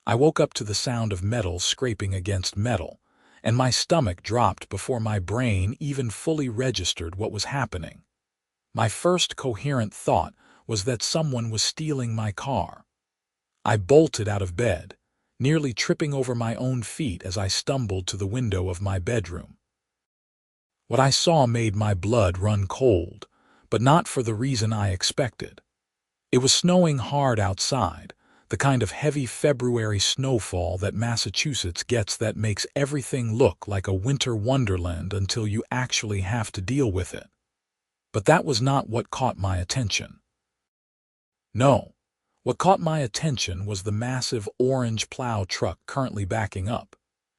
I woke up to the sound of metal scraping against metal, and my stomach dropped before my brain even fully registered what was happening. My first coherent thought was that someone was stealing my car. I bolted out of bed, nearly tripping over my own feet as I stumbled to the window of my bedroom. What I saw made my blood run cold, but not for the reason I expected. It was snowing hard outside, the kind of heavy February snowfall that Massachusetts gets that makes everything look like a winter wonderland until you actually have to deal with it. But that was not what caught my attention. No, what caught my attention was the massive orange plow truck currently backing up,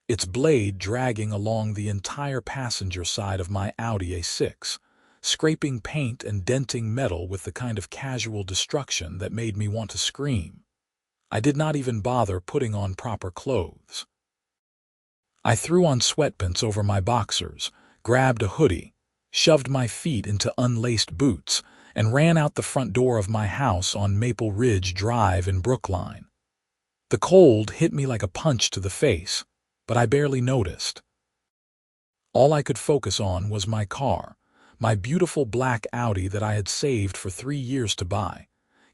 its blade dragging along the entire passenger side of my Audi A6, scraping paint and denting metal with the kind of casual destruction that made me want to scream. I did not even bother putting on proper clothes. I threw on sweatpants over my boxers, grabbed a hoodie, shoved my feet into unlaced boots, and ran out the front door of my house on Maple Ridge Drive in Brookline. The cold hit me like a punch to the face, but I barely noticed. All I could focus on was my car, my beautiful black Audi that I had saved for 3 years to buy,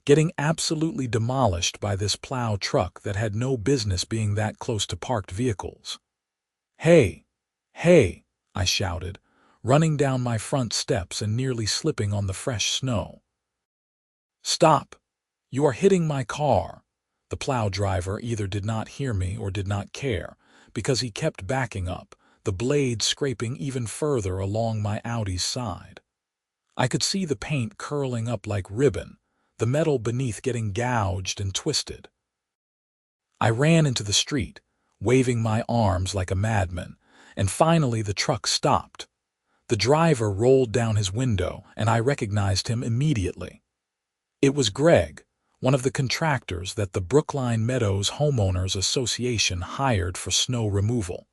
getting absolutely demolished by this plow truck that had no business being that close to parked vehicles. "Hey! Hey!" I shouted, running down my front steps and nearly slipping on the fresh snow. "Stop! You are hitting my car!" The plow driver either did not hear me or did not care, because he kept backing up, the blade scraping even further along my Audi's side. I could see the paint curling up like ribbon, the metal beneath getting gouged and twisted. I ran into the street, waving my arms like a madman, and finally the truck stopped. The driver rolled down his window, and I recognized him immediately. It was Greg, one of the contractors that the Brookline Meadows Homeowners Association hired for snow removal.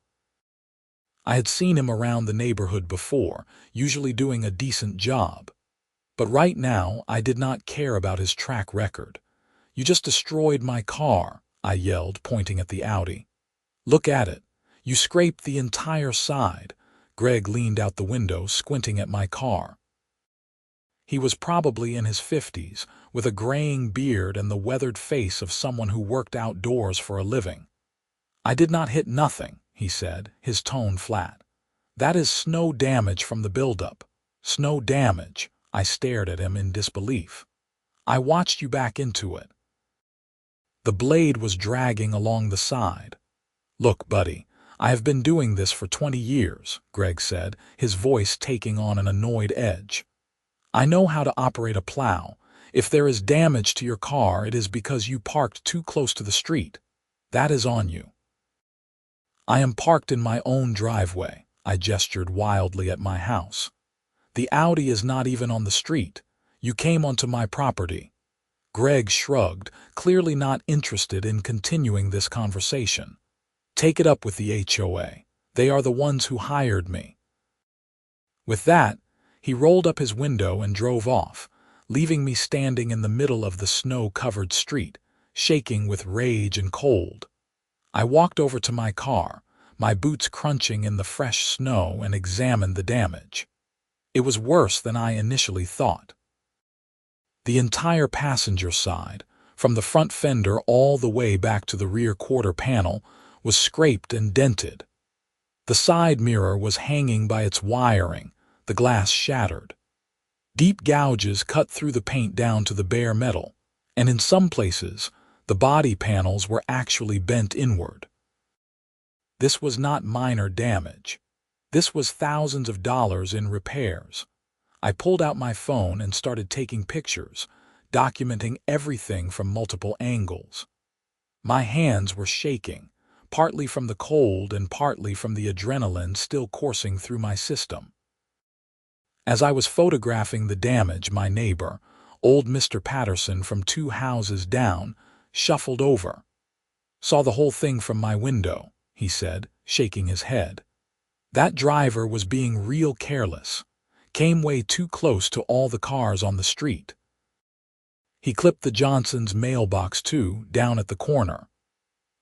I had seen him around the neighborhood before, usually doing a decent job. But right now, I did not care about his track record. "You just destroyed my car," I yelled, pointing at the Audi. "Look at it. You scraped the entire side." Greg leaned out the window, squinting at my car. He was probably in his 50s, with a graying beard and the weathered face of someone who worked outdoors for a living. "I did not hit nothing," he said, his tone flat. "That is snow damage from the buildup." "Snow damage?" I stared at him in disbelief. "I watched you back into it." The blade was dragging along the side. "Look, buddy, I have been doing this for 20 years, Greg said, his voice taking on an annoyed edge. "I know how to operate a plow. If there is damage to your car, it is because you parked too close to the street. That is on you." "I am parked in my own driveway," I gestured wildly at my house. "The Audi is not even on the street. You came onto my property." Greg shrugged, clearly not interested in continuing this conversation. "Take it up with the HOA. They are the ones who hired me." With that, he rolled up his window and drove off, leaving me standing in the middle of the snow-covered street, shaking with rage and cold. I walked over to my car, my boots crunching in the fresh snow, and examined the damage. It was worse than I initially thought. The entire passenger side, from the front fender all the way back to the rear quarter panel, was scraped and dented. The side mirror was hanging by its wiring, the glass shattered. Deep gouges cut through the paint down to the bare metal, and in some places, the body panels were actually bent inward. This was not minor damage. This was thousands of dollars in repairs. I pulled out my phone and started taking pictures, documenting everything from multiple angles. My hands were shaking, partly from the cold and partly from the adrenaline still coursing through my system. As I was photographing the damage, my neighbor, old Mr. Patterson from 2 houses down, shuffled over. "Saw the whole thing from my window," he said, shaking his head. "That driver was being real careless. Came way too close to all the cars on the street." He clipped the Johnson's mailbox too, down at the corner.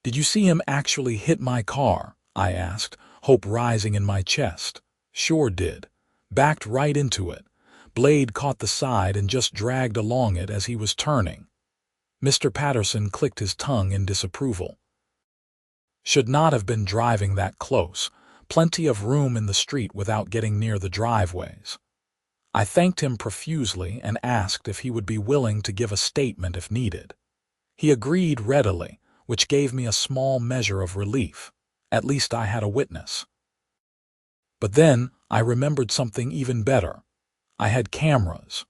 "Did you see him actually hit my car?" I asked, hope rising in my chest. "Sure did. Backed right into it. Blade caught the side and just dragged along it as he was turning." Mr. Patterson clicked his tongue in disapproval. "Should not have been driving that close. Plenty of room in the street without getting near the driveways." I thanked him profusely and asked if he would be willing to give a statement if needed. He agreed readily, which gave me a small measure of relief. At least I had a witness. But then I remembered something even better. I had cameras.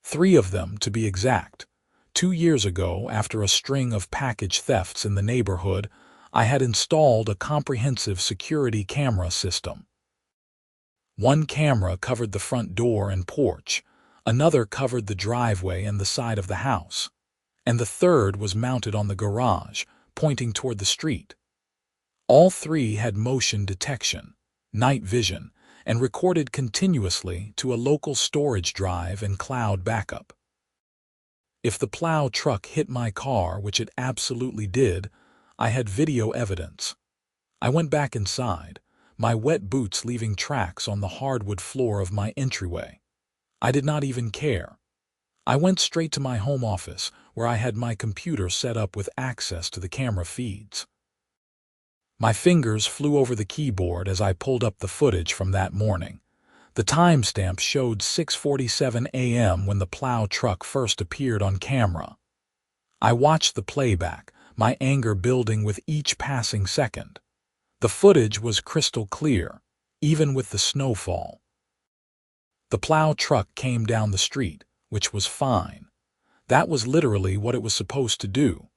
3 of them, to be exact. 2 years ago, after a string of package thefts in the neighborhood, I had installed a comprehensive security camera system. One camera covered the front door and porch, another covered the driveway and the side of the house, and the third was mounted on the garage, pointing toward the street. All 3 had motion detection, night vision, and recorded continuously to a local storage drive and cloud backup. If the plow truck hit my car, which it absolutely did, I had video evidence. I went back inside, my wet boots leaving tracks on the hardwood floor of my entryway. I did not even care. I went straight to my home office, where I had my computer set up with access to the camera feeds. My fingers flew over the keyboard as I pulled up the footage from that morning. The timestamp showed 6:47 a.m. when the plow truck first appeared on camera. I watched the playback, my anger building with each passing second. The footage was crystal clear, even with the snowfall. The plow truck came down the street, which was fine. That was literally what it was supposed to do.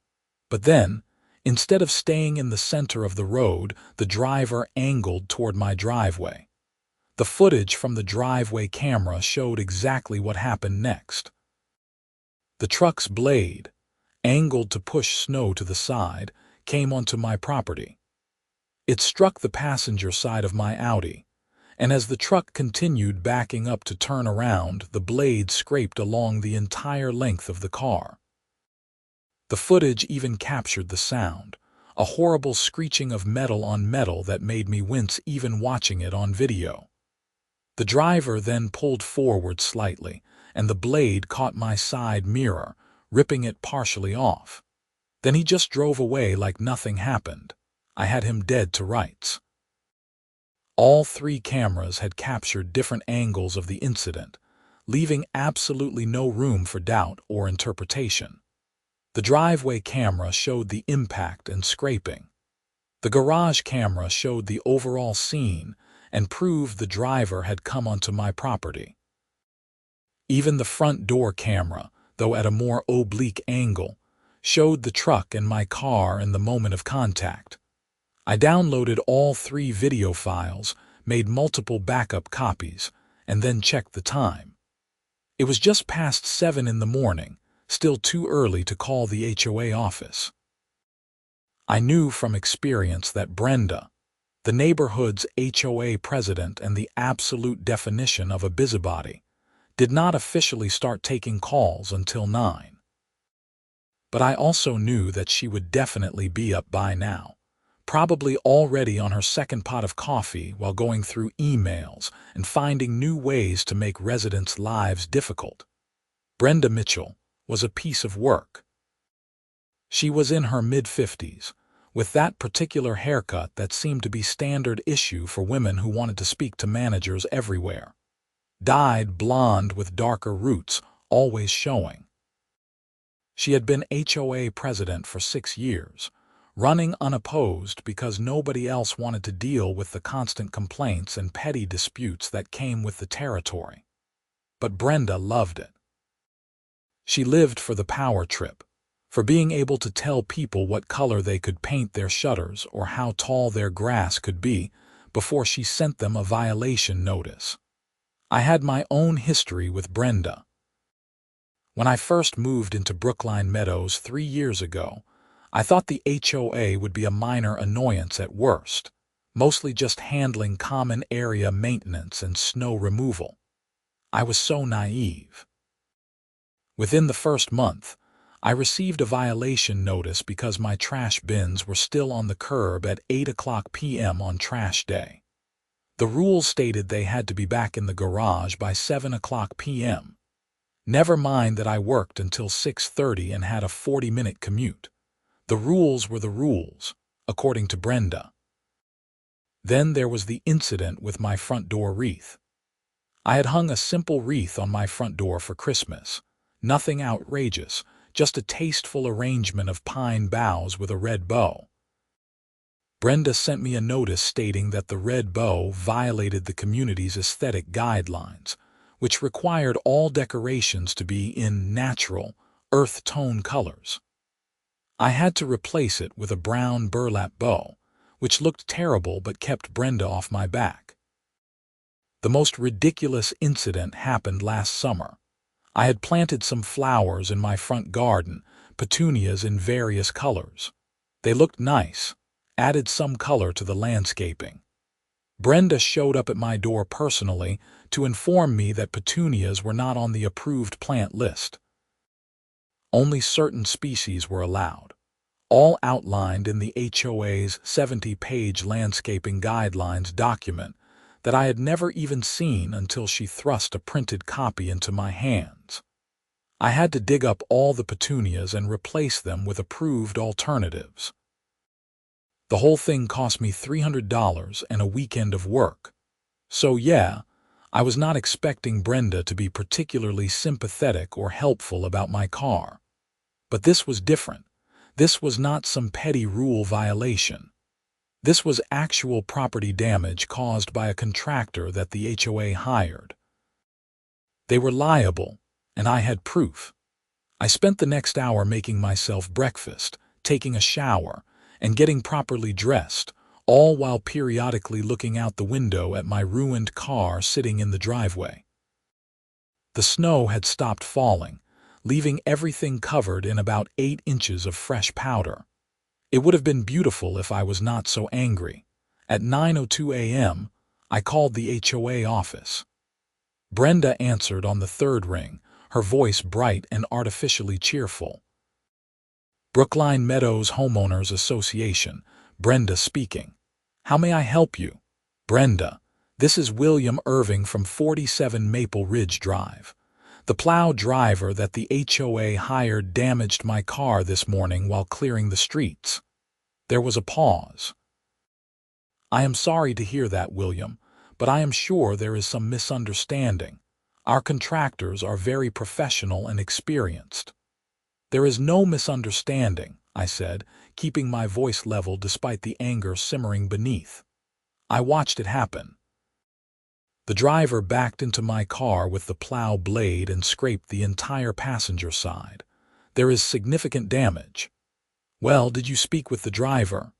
But then, instead of staying in the center of the road, the driver angled toward my driveway. The footage from the driveway camera showed exactly what happened next. The truck's blade, angled to push snow to the side, came onto my property. It struck the passenger side of my Audi, and as the truck continued backing up to turn around, the blade scraped along the entire length of the car. The footage even captured the sound, a horrible screeching of metal on metal that made me wince even watching it on video. The driver then pulled forward slightly, and the blade caught my side mirror, ripping it partially off. Then he just drove away like nothing happened. I had him dead to rights. All 3 cameras had captured different angles of the incident, leaving absolutely no room for doubt or interpretation. The driveway camera showed the impact and scraping. The garage camera showed the overall scene and proved the driver had come onto my property. Even the front door camera, though at a more oblique angle, showed the truck and my car in the moment of contact. I downloaded all 3 video files, made multiple backup copies, and then checked the time. It was just past 7 in the morning, still too early to call the HOA office. I knew from experience that Brenda, the neighborhood's HOA president and the absolute definition of a busybody, did not officially start taking calls until 9. But I also knew that she would definitely be up by now, probably already on her second pot of coffee while going through emails and finding new ways to make residents' lives difficult. Brenda Mitchell was a piece of work. She was in her mid-50s, with that particular haircut that seemed to be standard issue for women who wanted to speak to managers everywhere. Dyed blonde with darker roots, always showing. She had been HOA president for 6 years, running unopposed because nobody else wanted to deal with the constant complaints and petty disputes that came with the territory. But Brenda loved it. She lived for the power trip, for being able to tell people what color they could paint their shutters or how tall their grass could be before she sent them a violation notice. I had my own history with Brenda. When I first moved into Brookline Meadows 3 years ago, I thought the HOA would be a minor annoyance at worst, mostly just handling common area maintenance and snow removal. I was so naive. Within the first month, I received a violation notice because my trash bins were still on the curb at 8 p.m. on trash day. The rules stated they had to be back in the garage by 7 p.m. Never mind that I worked until 6:30 and had a 40-minute commute. The rules were the rules, according to Brenda. Then there was the incident with my front door wreath. I had hung a simple wreath on my front door for Christmas. Nothing outrageous, just a tasteful arrangement of pine boughs with a red bow. Brenda sent me a notice stating that the red bow violated the community's aesthetic guidelines, which required all decorations to be in natural, earth tone colors. I had to replace it with a brown burlap bow, which looked terrible but kept Brenda off my back. The most ridiculous incident happened last summer. I had planted some flowers in my front garden, petunias in various colors. They looked nice, added some color to the landscaping. Brenda showed up at my door personally to inform me that petunias were not on the approved plant list. Only certain species were allowed, all outlined in the HOA's 70-page landscaping guidelines document that I had never even seen until she thrust a printed copy into my hands. I had to dig up all the petunias and replace them with approved alternatives. The whole thing cost me $300 and a weekend of work. So yeah, I was not expecting Brenda to be particularly sympathetic or helpful about my car. But this was different. This was not some petty rule violation. This was actual property damage caused by a contractor that the HOA hired. They were liable, and I had proof. I spent the next hour making myself breakfast, taking a shower, and getting properly dressed, all while periodically looking out the window at my ruined car sitting in the driveway. The snow had stopped falling, leaving everything covered in about 8 inches of fresh powder. It would have been beautiful if I was not so angry. At 9:02 a.m., I called the HOA office. Brenda answered on the third ring, her voice bright and artificially cheerful. Brookline Meadows Homeowners Association, Brenda speaking. How may I help you? Brenda, this is William Irving from 47 Maple Ridge Drive. The plow driver that the HOA hired damaged my car this morning while clearing the streets. There was a pause. I am sorry to hear that, William, but I am sure there is some misunderstanding. Our contractors are very professional and experienced. There is no misunderstanding, I said, keeping my voice level despite the anger simmering beneath. I watched it happen. The driver backed into my car with the plow blade and scraped the entire passenger side. There is significant damage. Well, did you speak with the driver?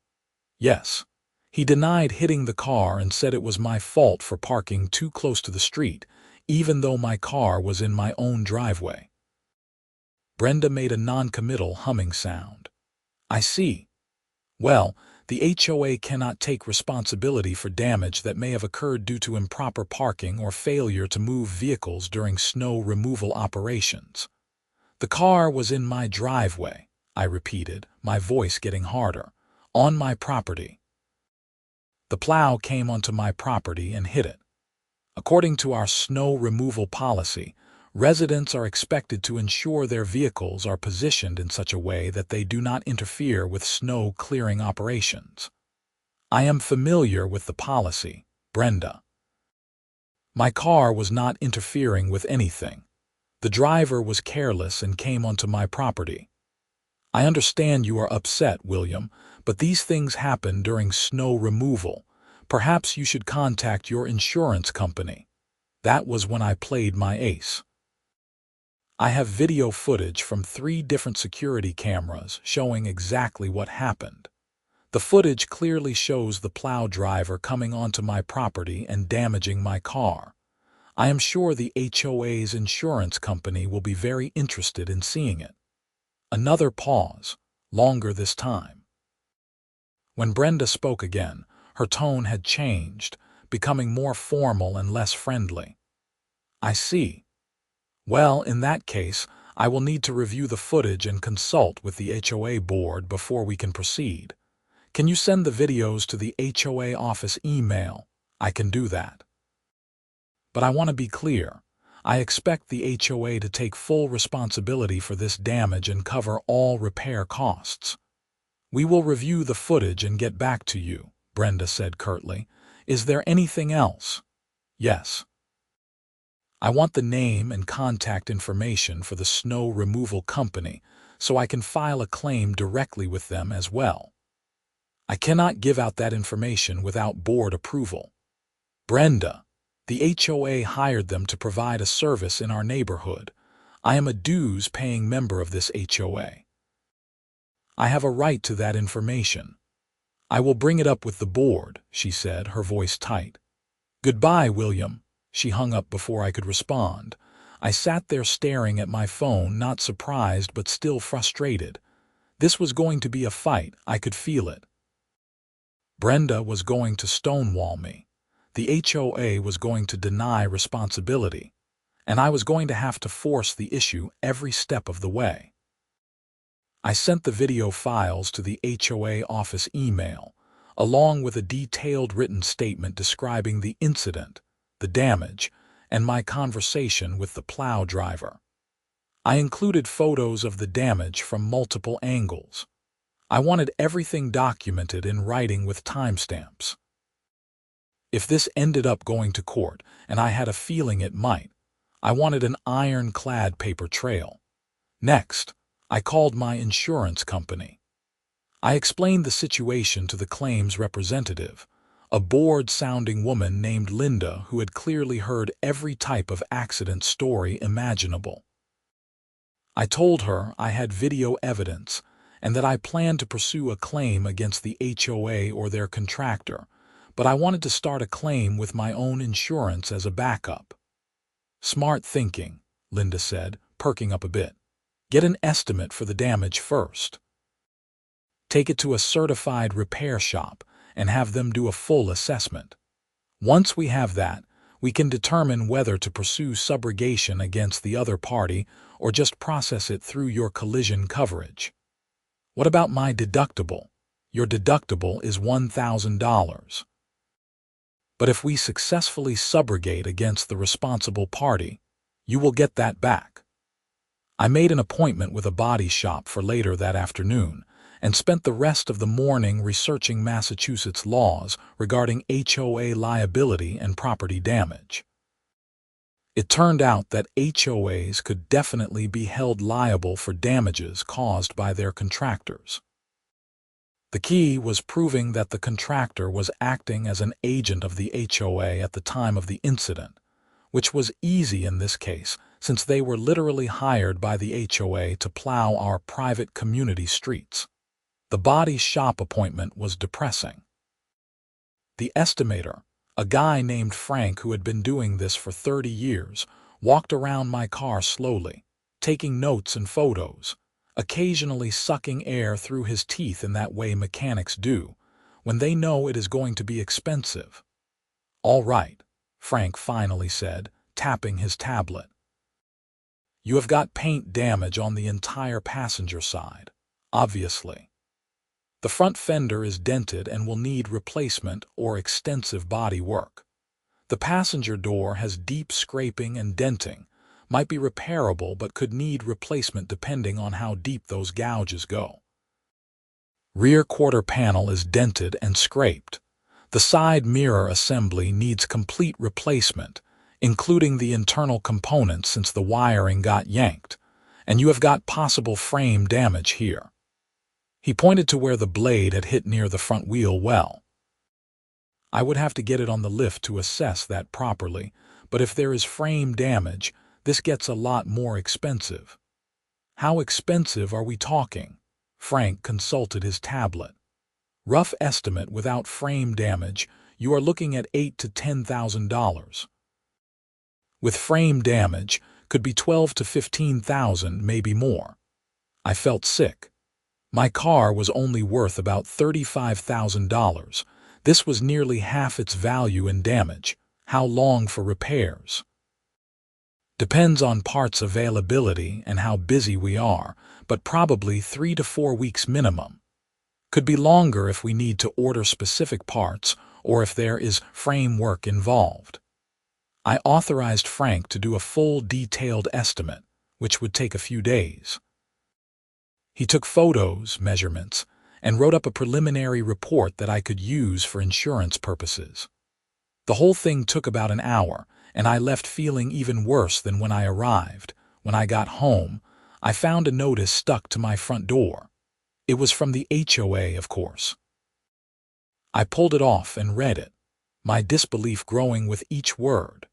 Yes. He denied hitting the car and said it was my fault for parking too close to the street, even though my car was in my own driveway. Brenda made a non-committal humming sound. I see. Well, the HOA cannot take responsibility for damage that may have occurred due to improper parking or failure to move vehicles during snow removal operations. The car was in my driveway, I repeated, my voice getting harder, on my property. The plow came onto my property and hit it. According to our snow removal policy, residents are expected to ensure their vehicles are positioned in such a way that they do not interfere with snow clearing operations. I am familiar with the policy, Brenda. My car was not interfering with anything. The driver was careless and came onto my property. I understand you are upset, William, but these things happen during snow removal. Perhaps you should contact your insurance company. That was when I played my ace. I have video footage from 3 different security cameras showing exactly what happened. The footage clearly shows the plow driver coming onto my property and damaging my car. I am sure the HOA's insurance company will be very interested in seeing it. Another pause, longer this time. When Brenda spoke again, her tone had changed, becoming more formal and less friendly. I see. Well, in that case, I will need to review the footage and consult with the HOA board before we can proceed. Can you send the videos to the HOA office email? I can do that. But I want to be clear. I expect the HOA to take full responsibility for this damage and cover all repair costs. We will review the footage and get back to you, Brenda said curtly. Is there anything else? Yes. I want the name and contact information for the snow removal company so I can file a claim directly with them as well. I cannot give out that information without board approval. Brenda, the HOA hired them to provide a service in our neighborhood. I am a dues-paying member of this HOA. I have a right to that information. I will bring it up with the board, she said, her voice tight. Goodbye, William. She hung up before I could respond. I sat there staring at my phone, not surprised but still frustrated. This was going to be a fight, I could feel it. Brenda was going to stonewall me. The HOA was going to deny responsibility, and I was going to have to force the issue every step of the way. I sent the video files to the HOA office email, along with a detailed written statement describing the incident, the damage, and my conversation with the plow driver. I included photos of the damage from multiple angles. I wanted everything documented in writing with timestamps. If this ended up going to court, and I had a feeling it might, I wanted an ironclad paper trail. Next, I called my insurance company. I explained the situation to the claims representative, a bored-sounding woman named Linda who had clearly heard every type of accident story imaginable. I told her I had video evidence and that I planned to pursue a claim against the HOA or their contractor, but I wanted to start a claim with my own insurance as a backup. Smart thinking, Linda said, perking up a bit. Get an estimate for the damage first. Take it to a certified repair shop and have them do a full assessment. Once we have that, we can determine whether to pursue subrogation against the other party or just process it through your collision coverage. What about my deductible? Your deductible is $1,000. But if we successfully subrogate against the responsible party, you will get that back. I made an appointment with a body shop for later that afternoon and spent the rest of the morning researching Massachusetts laws regarding HOA liability and property damage. It turned out that HOAs could definitely be held liable for damages caused by their contractors. The key was proving that the contractor was acting as an agent of the HOA at the time of the incident, which was easy in this case since they were literally hired by the HOA to plow our private community streets. The body shop appointment was depressing. The estimator, a guy named Frank who had been doing this for 30 years, walked around my car slowly, taking notes and photos, occasionally sucking air through his teeth in that way mechanics do when they know it is going to be expensive. All right, Frank finally said, tapping his tablet. You have got paint damage on the entire passenger side, obviously. The front fender is dented and will need replacement or extensive body work. The passenger door has deep scraping and denting, might be repairable but could need replacement depending on how deep those gouges go. Rear quarter panel is dented and scraped. The side mirror assembly needs complete replacement, including the internal components since the wiring got yanked, and you have got possible frame damage here. He pointed to where the blade had hit near the front wheel well. I would have to get it on the lift to assess that properly, but if there is frame damage, this gets a lot more expensive. How expensive are we talking? Frank consulted his tablet. Rough estimate without frame damage, you are looking at $8,000 to $10,000. With frame damage, could be $12,000 to $15,000, maybe more. I felt sick. My car was only worth about $35,000. This was nearly half its value in damage. How long for repairs? Depends on parts availability and how busy we are, but probably 3 to 4 weeks minimum. Could be longer if we need to order specific parts or if there is framework involved. I authorized Frank to do a full detailed estimate, which would take a few days. He took photos, measurements, and wrote up a preliminary report that I could use for insurance purposes. The whole thing took about an hour, and I left feeling even worse than when I arrived. When I got home, I found a notice stuck to my front door. It was from the HOA, of course. I pulled it off and read it, my disbelief growing with each word.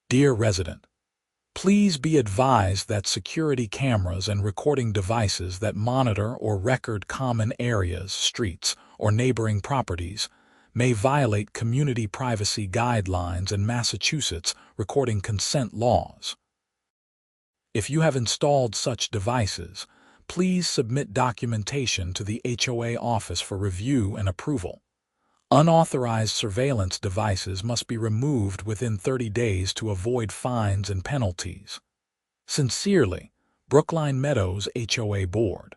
Dear resident, please be advised that security cameras and recording devices that monitor or record common areas, streets, or neighboring properties may violate community privacy guidelines and Massachusetts recording consent laws. If you have installed such devices, please submit documentation to the HOA office for review and approval. Unauthorized surveillance devices must be removed within 30 days to avoid fines and penalties. Sincerely, Brookline Meadows HOA Board.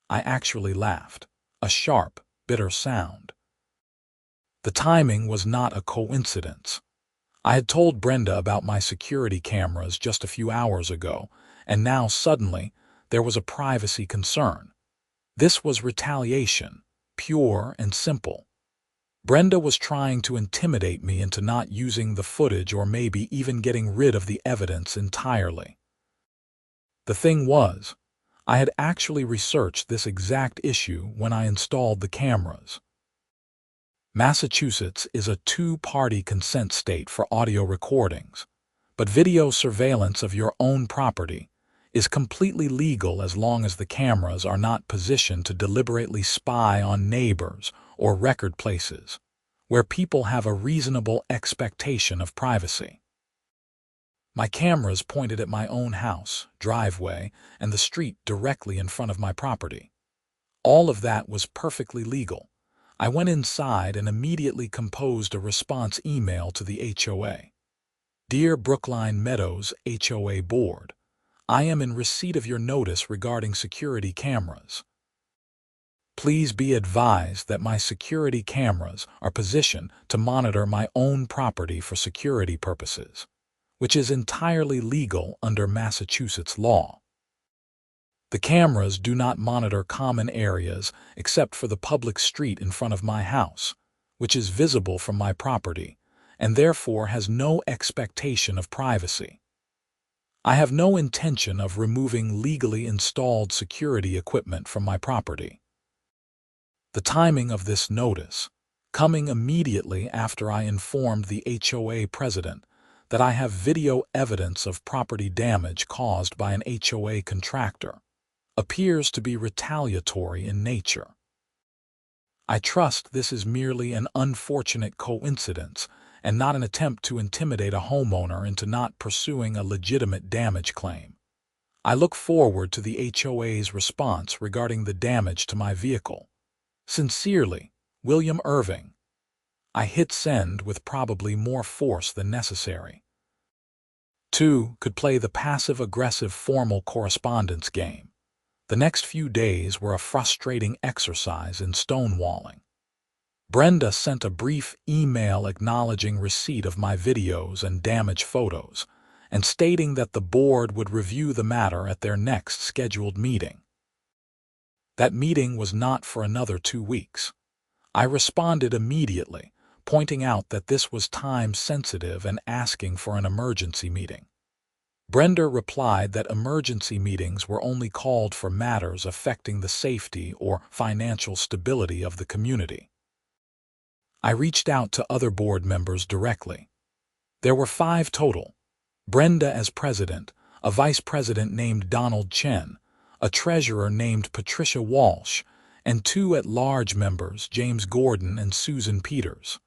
I actually laughed. A sharp, bitter sound. The timing was not a coincidence. I had told Brenda about my security cameras just a few hours ago, and now suddenly there was a privacy concern. This was retaliation, pure and simple. Brenda was trying to intimidate me into not using the footage or maybe even getting rid of the evidence entirely. The thing was, I had actually researched this exact issue when I installed the cameras. Massachusetts is a two-party consent state for audio recordings, but video surveillance of your own property is completely legal as long as the cameras are not positioned to deliberately spy on neighbors or record places, where people have a reasonable expectation of privacy. My cameras pointed at my own house, driveway, and the street directly in front of my property. All of that was perfectly legal. I went inside and immediately composed a response email to the HOA. Dear Brookline Meadows HOA Board, I am in receipt of your notice regarding security cameras. Please be advised that my security cameras are positioned to monitor my own property for security purposes, which is entirely legal under Massachusetts law. The cameras do not monitor common areas except for the public street in front of my house, which is visible from my property, and therefore has no expectation of privacy. I have no intention of removing legally installed security equipment from my property. The timing of this notice, coming immediately after I informed the HOA president that I have video evidence of property damage caused by an HOA contractor, appears to be retaliatory in nature. I trust this is merely an unfortunate coincidence and not an attempt to intimidate a homeowner into not pursuing a legitimate damage claim. I look forward to the HOA's response regarding the damage to my vehicle. Sincerely, William Irving. I hit send with probably more force than necessary. 2. Could play the passive-aggressive formal correspondence game. The next few days were a frustrating exercise in stonewalling. Brenda sent a brief email acknowledging receipt of my videos and damage photos, and stating that the board would review the matter at their next scheduled meeting. That meeting was not for another 2 weeks. I responded immediately, pointing out that this was time-sensitive and asking for an emergency meeting. Brenda replied that emergency meetings were only called for matters affecting the safety or financial stability of the community. I reached out to other board members directly. There were 5 total: Brenda as president, a vice president named Donald Chen, a treasurer named Patricia Walsh, and 2 at-large members, James Gordon and Susan Peters.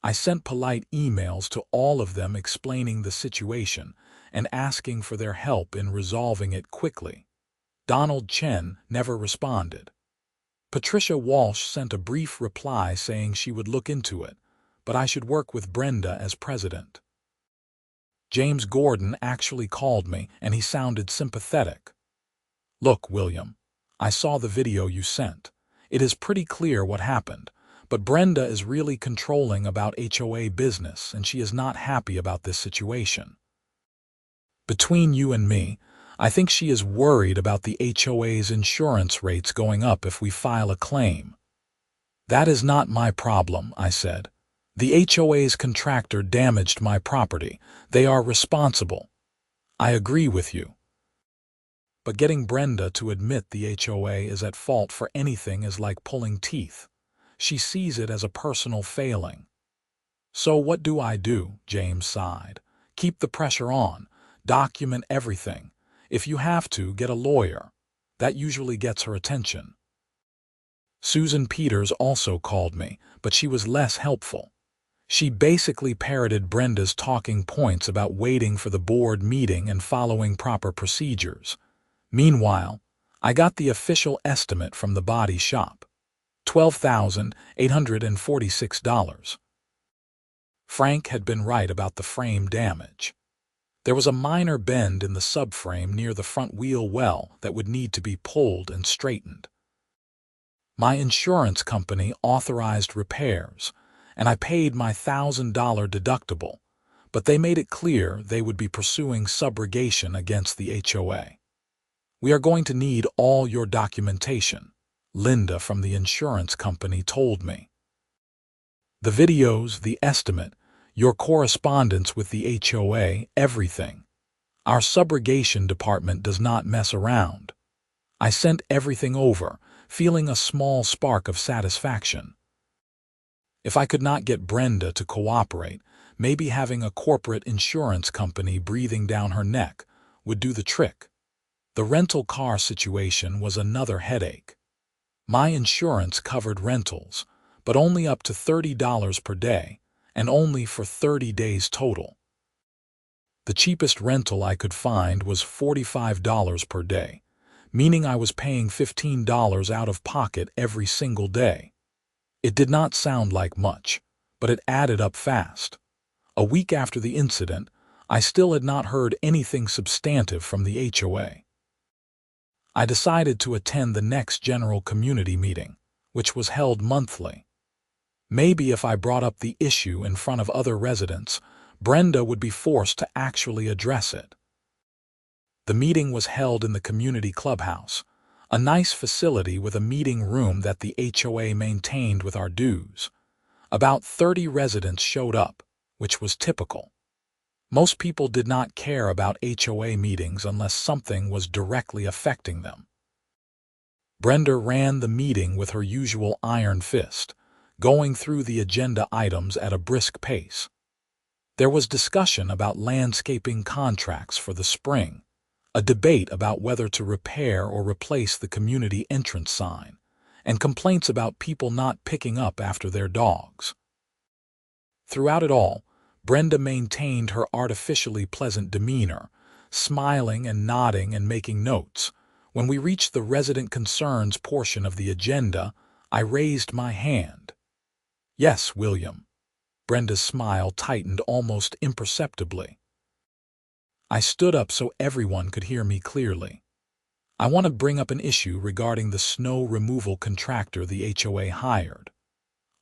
I sent polite emails to all of them explaining the situation and asking for their help in resolving it quickly. Donald Chen never responded. Patricia Walsh sent a brief reply saying she would look into it, but I should work with Brenda as president. James Gordon actually called me, and he sounded sympathetic. "Look, William, I saw the video you sent. It is pretty clear what happened, but Brenda is really controlling about HOA business, and she is not happy about this situation. Between you and me, I think she is worried about the HOA's insurance rates going up if we file a claim." "That is not my problem," I said. "The HOA's contractor damaged my property. They are responsible." "I agree with you. But getting Brenda to admit the HOA is at fault for anything is like pulling teeth. She sees it as a personal failing." "So what do I do?" James sighed. "Keep the pressure on. Document everything. If you have to, get a lawyer. That usually gets her attention." Susan Peters also called me, but she was less helpful. She basically parroted Brenda's talking points about waiting for the board meeting and following proper procedures. Meanwhile, I got the official estimate from the body shop. $12,846. Frank had been right about the frame damage. There was a minor bend in the subframe near the front wheel well that would need to be pulled and straightened. My insurance company authorized repairs, and I paid my $1,000 deductible, but they made it clear they would be pursuing subrogation against the HOA. "We are going to need all your documentation," Linda from the insurance company told me. "The videos, the estimate, your correspondence with the HOA, everything. Our subrogation department does not mess around." I sent everything over, feeling a small spark of satisfaction. If I could not get Brenda to cooperate, maybe having a corporate insurance company breathing down her neck would do the trick. The rental car situation was another headache. My insurance covered rentals, but only up to $30 per day, and only for 30 days total. The cheapest rental I could find was $45 per day, meaning I was paying $15 out of pocket every single day. It did not sound like much, but it added up fast. A week after the incident, I still had not heard anything substantive from the HOA. I decided to attend the next general community meeting, which was held monthly. Maybe if I brought up the issue in front of other residents, Brenda would be forced to actually address it. The meeting was held in the community clubhouse, a nice facility with a meeting room that the HOA maintained with our dues. About 30 residents showed up, which was typical. Most people did not care about HOA meetings unless something was directly affecting them. Brenda ran the meeting with her usual iron fist, going through the agenda items at a brisk pace. There was discussion about landscaping contracts for the spring, a debate about whether to repair or replace the community entrance sign, and complaints about people not picking up after their dogs. Throughout it all, Brenda maintained her artificially pleasant demeanor, smiling and nodding and making notes. When we reached the resident concerns portion of the agenda, I raised my hand. "Yes, William." Brenda's smile tightened almost imperceptibly. I stood up so everyone could hear me clearly. "I want to bring up an issue regarding the snow removal contractor the HOA hired.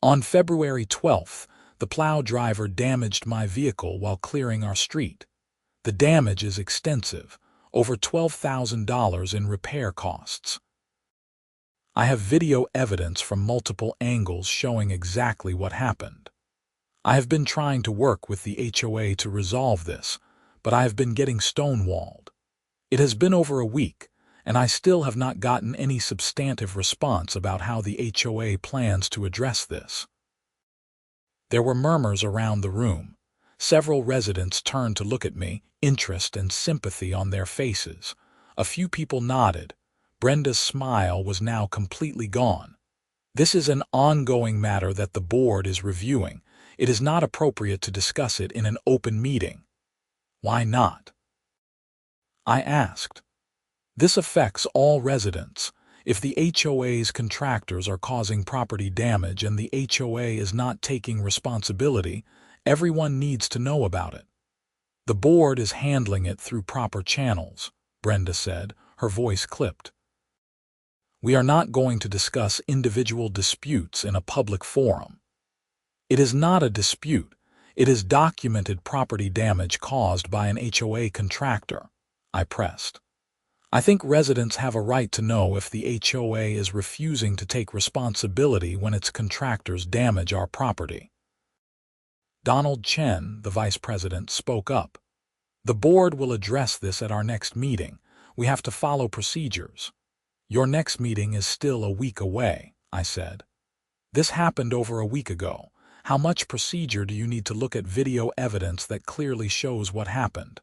On February 12th, the plow driver damaged my vehicle while clearing our street. The damage is extensive, over $12,000 in repair costs. I have video evidence from multiple angles showing exactly what happened. I have been trying to work with the HOA to resolve this, but I have been getting stonewalled. It has been over a week, and I still have not gotten any substantive response about how the HOA plans to address this." There were murmurs around the room. Several residents turned to look at me, interest and sympathy on their faces. A few people nodded. Brenda's smile was now completely gone. "This is an ongoing matter that the board is reviewing. It is not appropriate to discuss it in an open meeting." "Why not?" I asked. "This affects all residents. If the HOA's contractors are causing property damage and the HOA is not taking responsibility, everyone needs to know about it." The board is handling it through proper channels, Brenda said, her voice clipped. We are not going to discuss individual disputes in a public forum. It is not a dispute. It is documented property damage caused by an HOA contractor, I pressed. I think residents have a right to know if the HOA is refusing to take responsibility when its contractors damage our property. Donald Chen, the vice president, spoke up. The board will address this at our next meeting. We have to follow procedures. Your next meeting is still a week away, I said. This happened over a week ago. How much procedure do you need to look at video evidence that clearly shows what happened?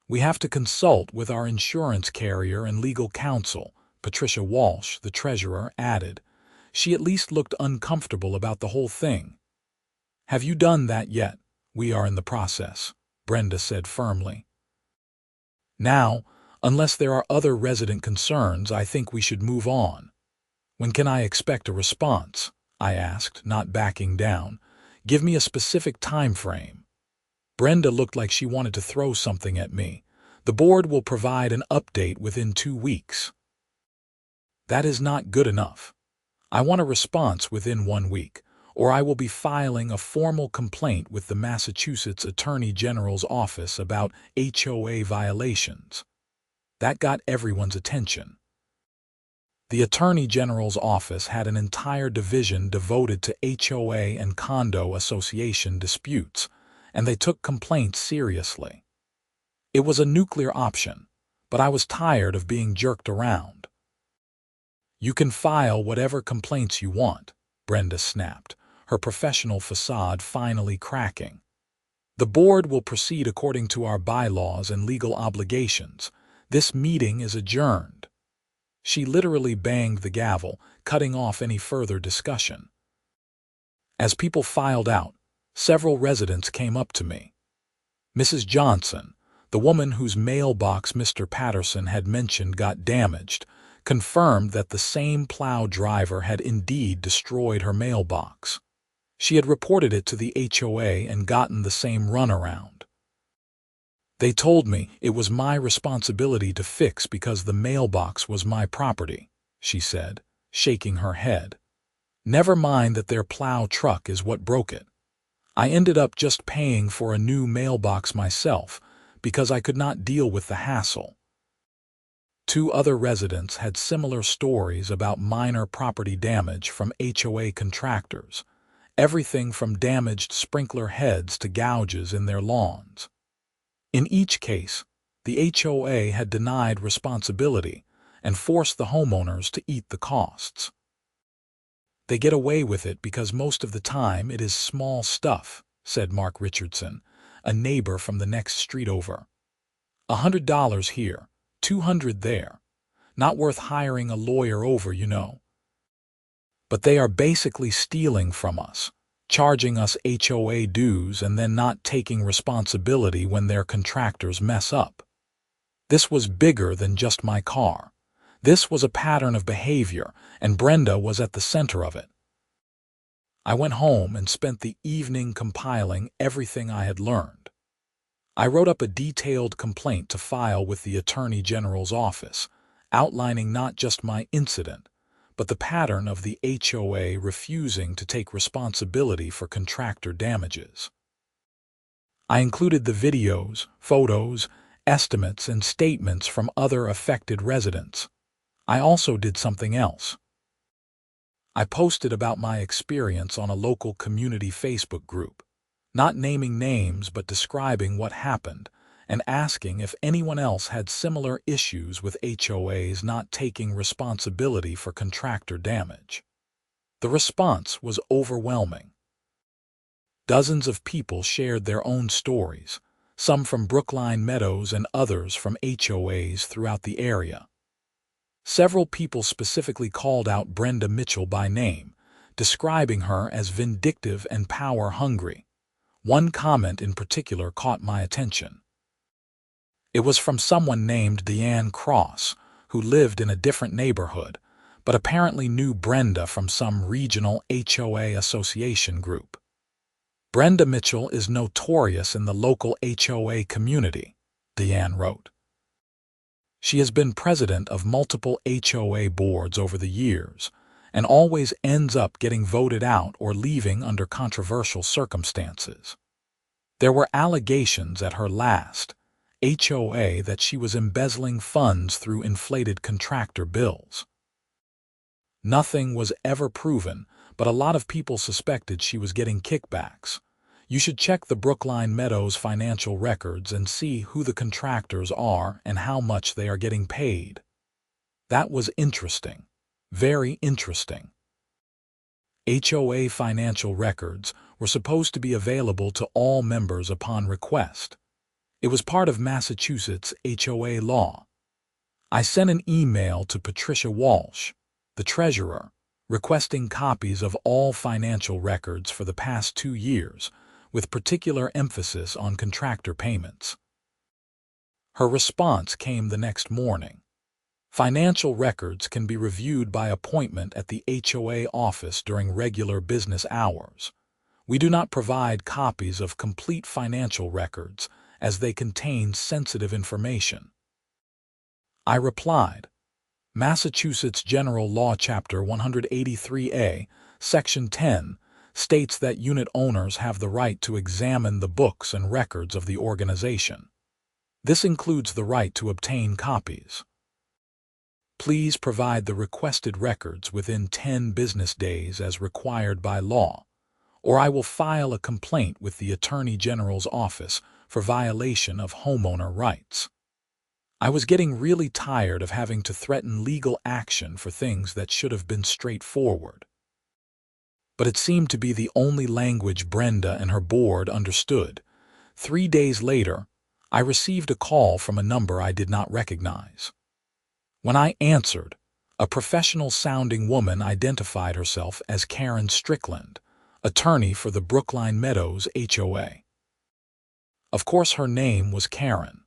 We have to consult with our insurance carrier and legal counsel, Patricia Walsh, the treasurer, added. She at least looked uncomfortable about the whole thing. Have you done that yet? We are in the process, Brenda said firmly. Now, unless there are other resident concerns, I think we should move on. When can I expect a response? I asked, not backing down. Give me a specific time frame. Brenda looked like she wanted to throw something at me. The board will provide an update within 2 weeks. That is not good enough. I want a response within 1 week, or I will be filing a formal complaint with the Massachusetts Attorney General's office about HOA violations. That got everyone's attention. The Attorney General's office had an entire division devoted to HOA and condo association disputes, and they took complaints seriously. It was a nuclear option, but I was tired of being jerked around. You can file whatever complaints you want, Brenda snapped, her professional facade finally cracking. The board will proceed according to our bylaws and legal obligations. This meeting is adjourned. She literally banged the gavel, cutting off any further discussion. As people filed out, several residents came up to me. Mrs. Johnson, the woman whose mailbox Mr. Patterson had mentioned got damaged, confirmed that the same plow driver had indeed destroyed her mailbox. She had reported it to the HOA and gotten the same runaround. They told me it was my responsibility to fix because the mailbox was my property, she said, shaking her head. Never mind that their plow truck is what broke it. I ended up just paying for a new mailbox myself because I could not deal with the hassle. 2 other residents had similar stories about minor property damage from HOA contractors, everything from damaged sprinkler heads to gouges in their lawns. In each case, the HOA had denied responsibility and forced the homeowners to eat the costs. They get away with it because most of the time it is small stuff, said Mark Richardson, a neighbor from the next street over. $100 here, $200 there. Not worth hiring a lawyer over, you know. But they are basically stealing from us, charging us HOA dues and then not taking responsibility when their contractors mess up. This was bigger than just my car. This was a pattern of behavior, and Brenda was at the center of it. I went home and spent the evening compiling everything I had learned. I wrote up a detailed complaint to file with the Attorney General's office, outlining not just my incident, but the pattern of the HOA refusing to take responsibility for contractor damages. I included the videos, photos, estimates, and statements from other affected residents. I also did something else. I posted about my experience on a local community Facebook group, not naming names but describing what happened and asking if anyone else had similar issues with HOAs not taking responsibility for contractor damage. The response was overwhelming. Dozens of people shared their own stories, some from Brookline Meadows and others from HOAs throughout the area. Several people specifically called out Brenda Mitchell by name, describing her as vindictive and power-hungry. One comment in particular caught my attention. It was from someone named Deanne Cross, who lived in a different neighborhood, but apparently knew Brenda from some regional HOA association group. Brenda Mitchell is notorious in the local HOA community, Deanne wrote. She has been president of multiple HOA boards over the years and always ends up getting voted out or leaving under controversial circumstances. There were allegations at her last HOA that she was embezzling funds through inflated contractor bills. Nothing was ever proven, but a lot of people suspected she was getting kickbacks. You should check the Brookline Meadows financial records and see who the contractors are and how much they are getting paid. That was interesting. Very interesting. HOA financial records were supposed to be available to all members upon request. It was part of Massachusetts HOA law. I sent an email to Patricia Walsh, the treasurer, requesting copies of all financial records for the past 2 years, with particular emphasis on contractor payments. Her response came the next morning. Financial records can be reviewed by appointment at the HOA office during regular business hours. We do not provide copies of complete financial records as they contain sensitive information. I replied, Massachusetts General Law Chapter 183A, Section 10, states that unit owners have the right to examine the books and records of the organization. This includes the right to obtain copies. Please provide the requested records within 10 business days as required by law, or I will file a complaint with the Attorney General's office for violation of homeowner rights. I was getting really tired of having to threaten legal action for things that should have been straightforward. But it seemed to be the only language Brenda and her board understood. 3 days later, I received a call from a number I did not recognize. When I answered, a professional-sounding woman identified herself as Karen Strickland, attorney for the Brookline Meadows HOA. Of course, her name was Karen.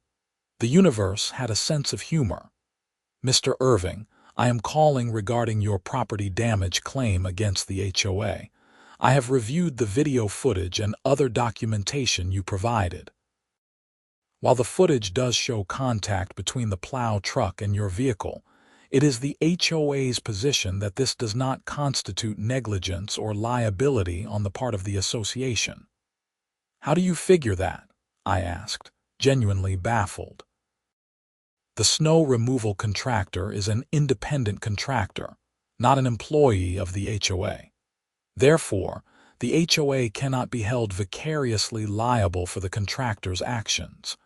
The universe had a sense of humor. Mr. Irving, I am calling regarding your property damage claim against the HOA. I have reviewed the video footage and other documentation you provided. While the footage does show contact between the plow truck and your vehicle, it is the HOA's position that this does not constitute negligence or liability on the part of the association. How do you figure that? I asked, genuinely baffled. The snow removal contractor is an independent contractor, not an employee of the HOA. Therefore, the HOA cannot be held vicariously liable for the contractor's actions.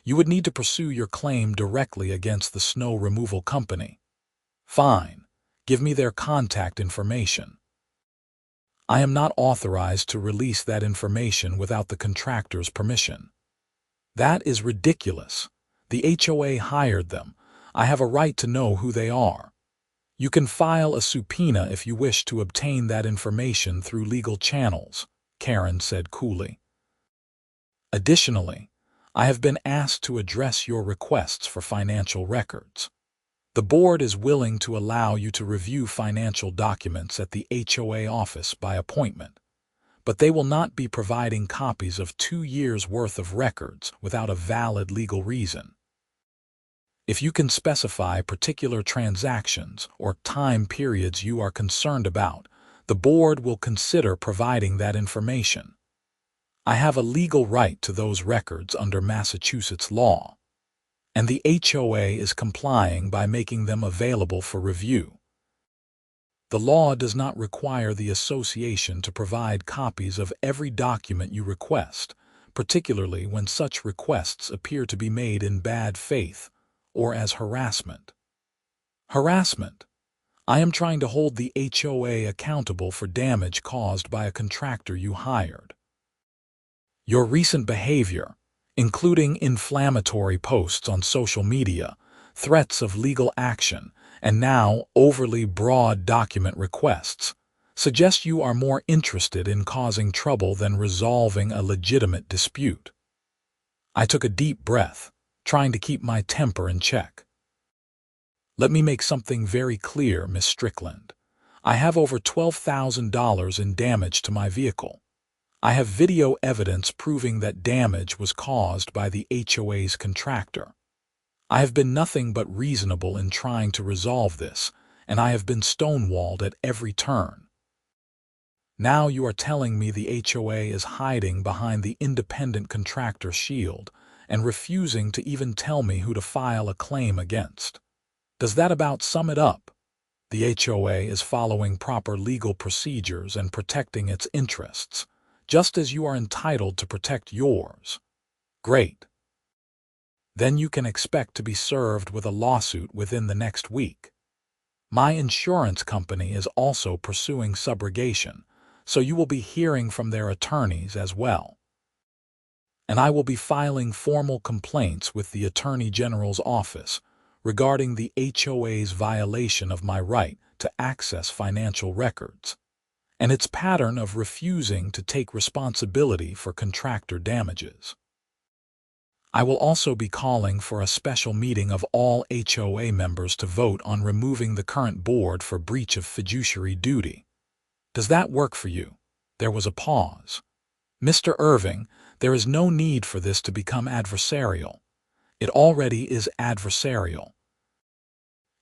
You would need to pursue your claim directly against the snow removal company. Fine. Give me their contact information. I am not authorized to release that information without the contractor's permission. That is ridiculous. The HOA hired them. I have a right to know who they are. You can file a subpoena if you wish to obtain that information through legal channels, Karen said coolly. Additionally, I have been asked to address your requests for financial records. The board is willing to allow you to review financial documents at the HOA office by appointment, but they will not be providing copies of 2 years' worth of records without a valid legal reason. If you can specify particular transactions or time periods you are concerned about, the board will consider providing that information. I have a legal right to those records under Massachusetts law, and the HOA is complying by making them available for review. The law does not require the association to provide copies of every document you request, particularly when such requests appear to be made in bad faith or as harassment. Harassment. I am trying to hold the HOA accountable for damage caused by a contractor you hired. Your recent behavior, including inflammatory posts on social media, threats of legal action, and now overly broad document requests, suggest you are more interested in causing trouble than resolving a legitimate dispute. I took a deep breath, trying to keep my temper in check. Let me make something very clear, Miss Strickland. I have over $12,000 in damage to my vehicle. I have video evidence proving that damage was caused by the HOA's contractor. I have been nothing but reasonable in trying to resolve this, and I have been stonewalled at every turn. Now you are telling me the HOA is hiding behind the independent contractor shield and refusing to even tell me who to file a claim against. Does that about sum it up? The HOA is following proper legal procedures and protecting its interests, just as you are entitled to protect yours. Great. Then you can expect to be served with a lawsuit within the next week. My insurance company is also pursuing subrogation, so you will be hearing from their attorneys as well. And I will be filing formal complaints with the Attorney General's office regarding the HOA's violation of my right to access financial records, and its pattern of refusing to take responsibility for contractor damages. I will also be calling for a special meeting of all HOA members to vote on removing the current board for breach of fiduciary duty. Does that work for you? There was a pause. Mr. Irving, there is no need for this to become adversarial. It already is adversarial.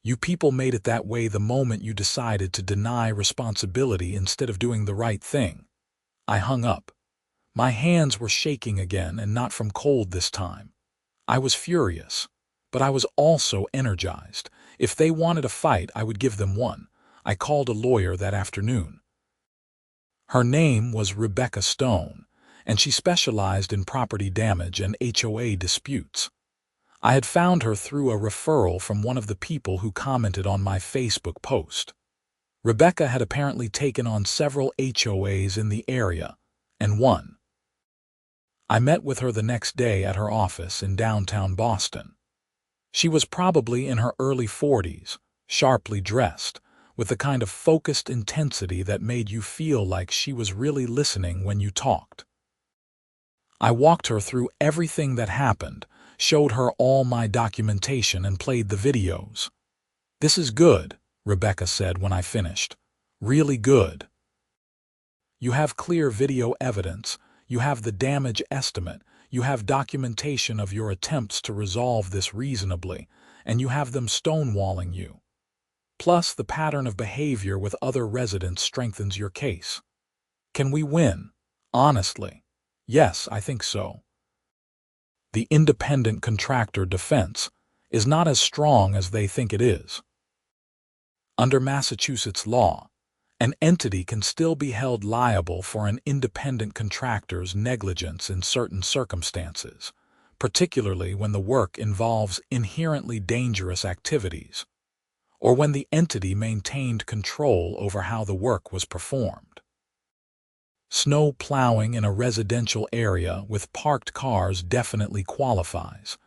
You people made it that way the moment you decided to deny responsibility instead of doing the right thing. I hung up. My hands were shaking again, and not from cold this time. I was furious, but I was also energized. If they wanted a fight, I would give them one. I called a lawyer that afternoon. Her name was Rebecca Stone, and she specialized in property damage and HOA disputes. I had found her through a referral from one of the people who commented on my Facebook post. Rebecca had apparently taken on several HOAs in the area, and won. I met with her the next day at her office in downtown Boston. She was probably in her early 40s, sharply dressed, with the kind of focused intensity that made you feel like she was really listening when you talked. I walked her through everything that happened, showed her all my documentation, and played the videos. "This is good," Rebecca said when I finished. "Really good. You have clear video evidence, you have the damage estimate, you have documentation of your attempts to resolve this reasonably, and you have them stonewalling you. Plus, the pattern of behavior with other residents strengthens your case. Can we win? Honestly, yes, I think so. The independent contractor defense is not as strong as they think it is. Under Massachusetts law, an entity can still be held liable for an independent contractor's negligence in certain circumstances, particularly when the work involves inherently dangerous activities, or when the entity maintained control over how the work was performed. Snow plowing in a residential area with parked cars definitely qualifies.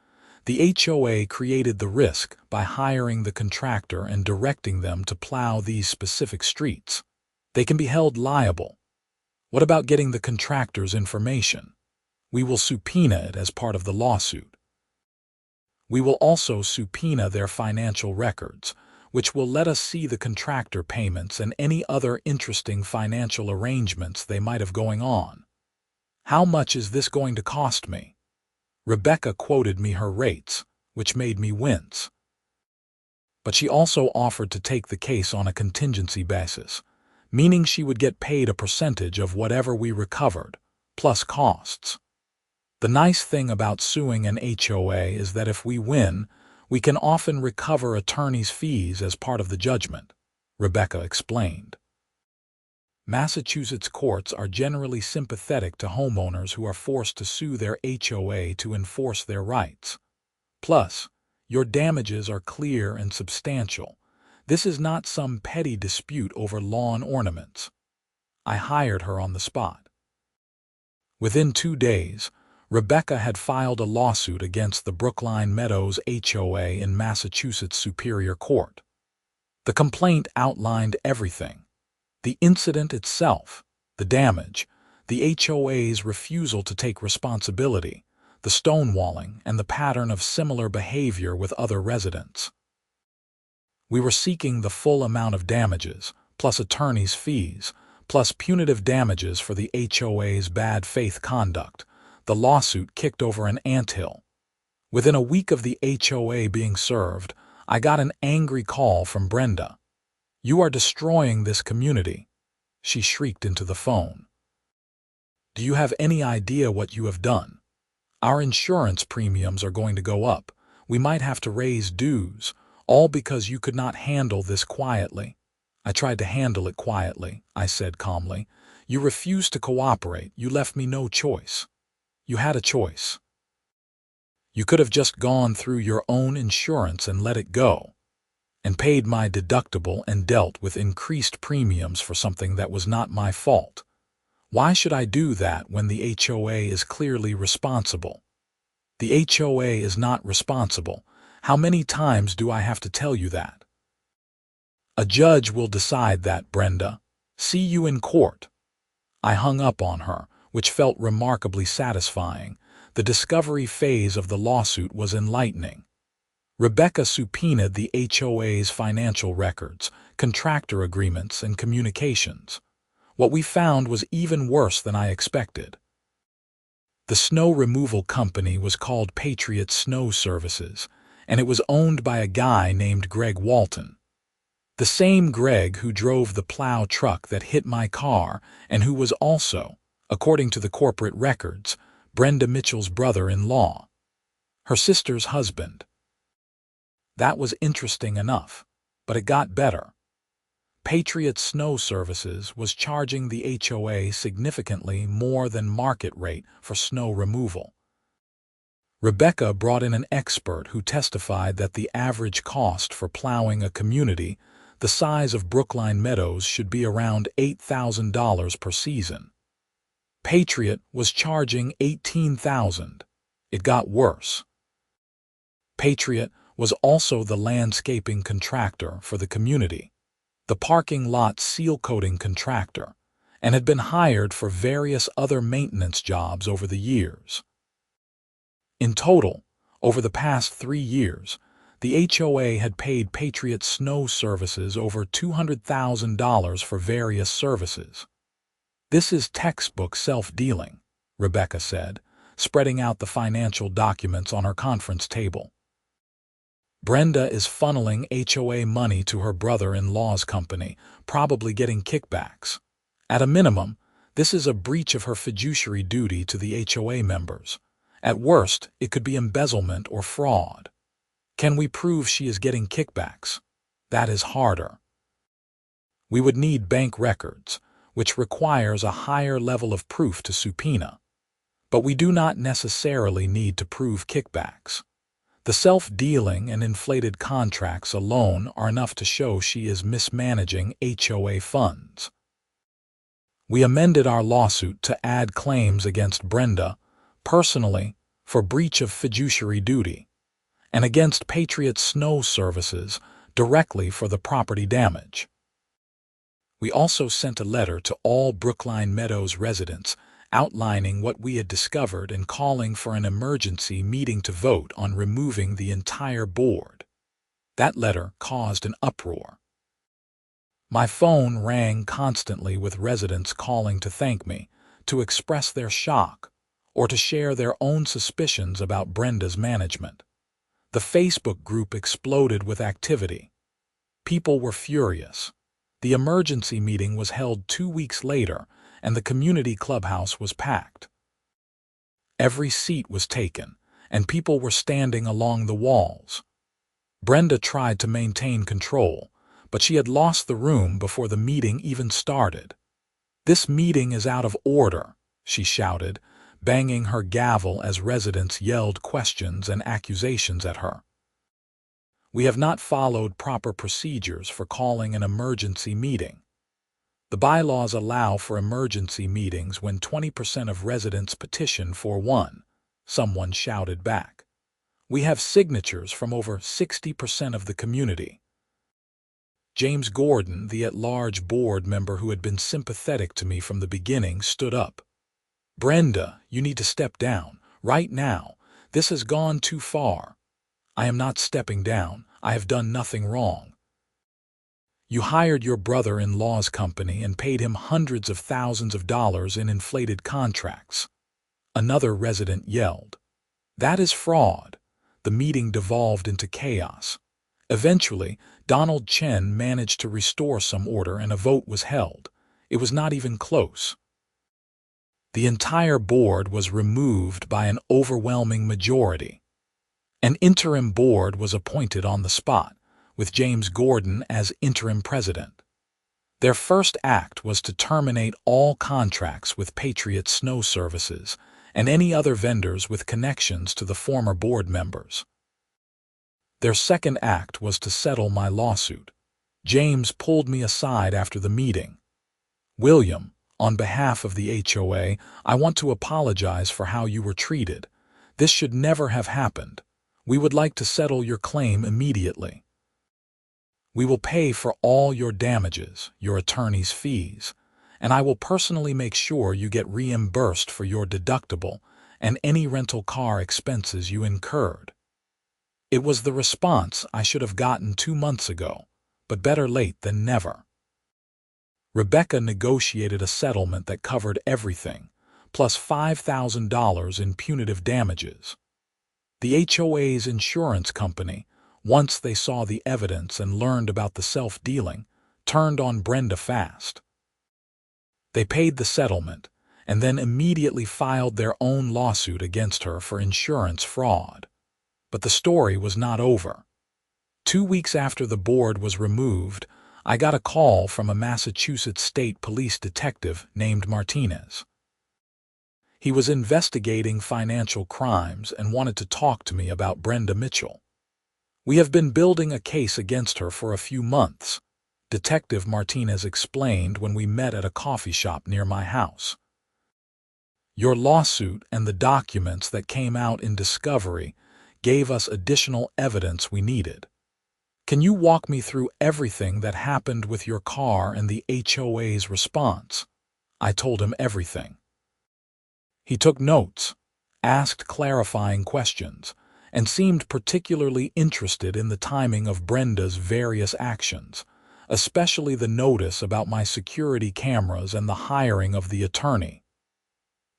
The HOA created the risk by hiring the contractor and directing them to plow these specific streets. They can be held liable. What about getting the contractor's information? We will subpoena it as part of the lawsuit. We will also subpoena their financial records, which will let us see the contractor payments and any other interesting financial arrangements they might have going on. How much is this going to cost me? Rebecca quoted me her rates, which made me wince. But she also offered to take the case on a contingency basis, meaning she would get paid a percentage of whatever we recovered, plus costs. The nice thing about suing an HOA is that if we win, we can often recover attorney's fees as part of the judgment, Rebecca explained. Massachusetts courts are generally sympathetic to homeowners who are forced to sue their HOA to enforce their rights. Plus, your damages are clear and substantial. This is not some petty dispute over lawn ornaments. I hired her on the spot. Within 2 days, Rebecca had filed a lawsuit against the Brookline Meadows HOA in Massachusetts Superior Court. The complaint outlined everything: the incident itself, the damage, the HOA's refusal to take responsibility, the stonewalling, and the pattern of similar behavior with other residents. We were seeking the full amount of damages, plus attorney's fees, plus punitive damages for the HOA's bad faith conduct. The lawsuit kicked over an anthill. Within a week of the HOA being served, I got an angry call from Brenda. "You are destroying this community," she shrieked into the phone. "Do you have any idea what you have done? Our insurance premiums are going to go up. We might have to raise dues, all because you could not handle this quietly." "I tried to handle it quietly," I said calmly. "You refused to cooperate. You left me no choice." "You had a choice. You could have just gone through your own insurance and let it go, and paid my deductible and dealt with increased premiums for something that was not my fault. Why should I do that when the HOA is clearly responsible?" "The HOA is not responsible. How many times do I have to tell you that?" "A judge will decide that, Brenda. See you in court." I hung up on her, which felt remarkably satisfying. The discovery phase of the lawsuit was enlightening. Rebecca subpoenaed the HOA's financial records, contractor agreements, and communications. What we found was even worse than I expected. The snow removal company was called Patriot Snow Services, and it was owned by a guy named Greg Walton. The same Greg who drove the plow truck that hit my car and who was also, according to the corporate records, Brenda Mitchell's brother-in-law, her sister's husband. That was interesting enough, but it got better. Patriot Snow Services was charging the HOA significantly more than market rate for snow removal. Rebecca brought in an expert who testified that the average cost for plowing a community the size of Brookline Meadows should be around $8,000 per season. Patriot was charging $18,000. It got worse. Patriot was also the landscaping contractor for the community, the parking lot seal coating contractor, and had been hired for various other maintenance jobs over the years. In total, over the past 3 years, the HOA had paid Patriot Snow Services over $200,000 for various services. "This is textbook self-dealing," Rebecca said, spreading out the financial documents on her conference table. "Brenda is funneling HOA money to her brother-in-law's company, probably getting kickbacks. At a minimum, this is a breach of her fiduciary duty to the HOA members. At worst, it could be embezzlement or fraud. Can we prove she is getting kickbacks? That is harder. We would need bank records, which requires a higher level of proof to subpoena. But we do not necessarily need to prove kickbacks. The self-dealing and inflated contracts alone are enough to show she is mismanaging HOA funds." We amended our lawsuit to add claims against Brenda, personally, for breach of fiduciary duty, and against Patriot Snow Services, directly for the property damage. We also sent a letter to all Brookline Meadows residents outlining what we had discovered and calling for an emergency meeting to vote on removing the entire board. That letter caused an uproar. My phone rang constantly with residents calling to thank me, to express their shock, or to share their own suspicions about Brenda's management. The Facebook group exploded with activity. People were furious. The emergency meeting was held 2 weeks later, and the community clubhouse was packed. Every seat was taken, and people were standing along the walls. Brenda tried to maintain control, but she had lost the room before the meeting even started. "This meeting is out of order," she shouted, banging her gavel as residents yelled questions and accusations at her. "We have not followed proper procedures for calling an emergency meeting. The bylaws allow for emergency meetings when 20% of residents petition for one," someone shouted back. "We have signatures from over 60% of the community." James Gordon, the at-large board member who had been sympathetic to me from the beginning, stood up. "Brenda, you need to step down, right now. This has gone too far." "I am not stepping down. I have done nothing wrong." You hired your brother-in-law's company and paid him hundreds of thousands of dollars in inflated contracts. Another resident yelled. That is fraud. The meeting devolved into chaos. Eventually, Donald Chen managed to restore some order and a vote was held. It was not even close. The entire board was removed by an overwhelming majority. An interim board was appointed on the spot, with James Gordon as interim president. Their first act was to terminate all contracts with Patriot Snow Services and any other vendors with connections to the former board members. Their second act was to settle my lawsuit. James pulled me aside after the meeting. William, on behalf of the HOA, I want to apologize for how you were treated. This should never have happened. We would like to settle your claim immediately. We will pay for all your damages, your attorney's fees, and I will personally make sure you get reimbursed for your deductible and any rental car expenses you incurred. It was the response I should have gotten 2 months ago, but better late than never. Rebecca negotiated a settlement that covered everything, plus $5,000 in punitive damages. The HOA's insurance company, once they saw the evidence and learned about the self-dealing, turned on Brenda fast. They paid the settlement and then immediately filed their own lawsuit against her for insurance fraud. But the story was not over. 2 weeks after the board was removed, I got a call from a Massachusetts State Police detective named Martinez. He was investigating financial crimes and wanted to talk to me about Brenda Mitchell. We have been building a case against her for a few months, Detective Martinez explained when we met at a coffee shop near my house. Your lawsuit and the documents that came out in discovery gave us additional evidence we needed. Can you walk me through everything that happened with your car and the HOA's response? I told him everything. He took notes, asked clarifying questions, and seemed particularly interested in the timing of Brenda's various actions, especially the notice about my security cameras and the hiring of the attorney.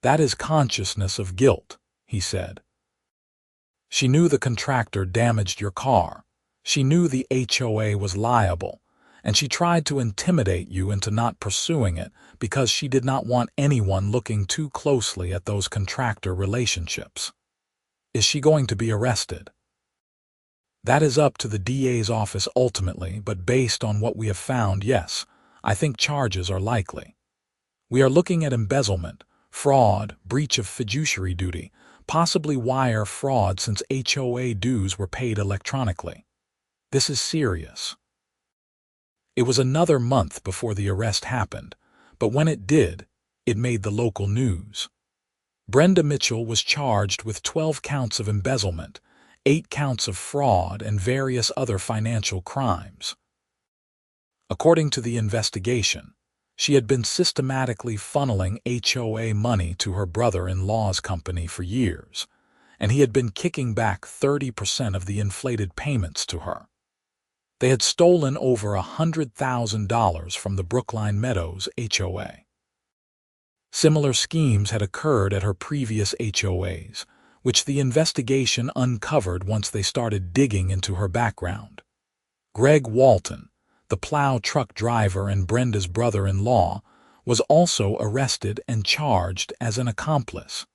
That is consciousness of guilt, he said. She knew the contractor damaged your car. She knew the HOA was liable, and she tried to intimidate you into not pursuing it because she did not want anyone looking too closely at those contractor relationships. Is she going to be arrested? That is up to the DA's office ultimately, but based on what we have found, yes, I think charges are likely. We are looking at embezzlement, fraud, breach of fiduciary duty, possibly wire fraud since HOA dues were paid electronically. This is serious. It was another month before the arrest happened, but when it did, it made the local news. Brenda Mitchell was charged with 12 counts of embezzlement, 8 counts of fraud, and various other financial crimes. According to the investigation, she had been systematically funneling HOA money to her brother-in-law's company for years, and he had been kicking back 30% of the inflated payments to her. They had stolen over $100,000 from the Brookline Meadows HOA. Similar schemes had occurred at her previous HOAs, which the investigation uncovered once they started digging into her background. Greg Walton, the plow truck driver and Brenda's brother-in-law, was also arrested and charged as an accomplice.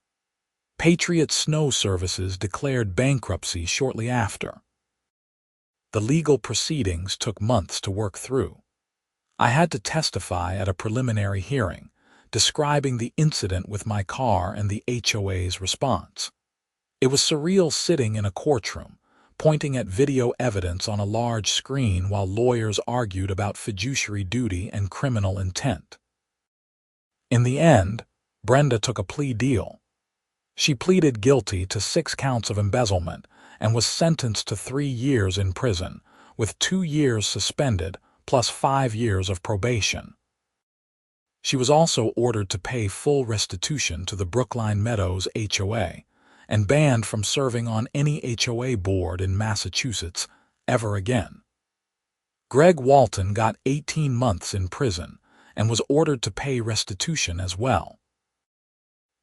Patriot Snow Services declared bankruptcy shortly after. The legal proceedings took months to work through. I had to testify at a preliminary hearing, describing the incident with my car and the HOA's response. It was surreal sitting in a courtroom, pointing at video evidence on a large screen while lawyers argued about fiduciary duty and criminal intent. In the end, Brenda took a plea deal. She pleaded guilty to 6 counts of embezzlement and was sentenced to 3 years in prison, with 2 years suspended plus 5 years of probation. She was also ordered to pay full restitution to the Brookline Meadows HOA and banned from serving on any HOA board in Massachusetts ever again. Greg Walton got 18 months in prison and was ordered to pay restitution as well.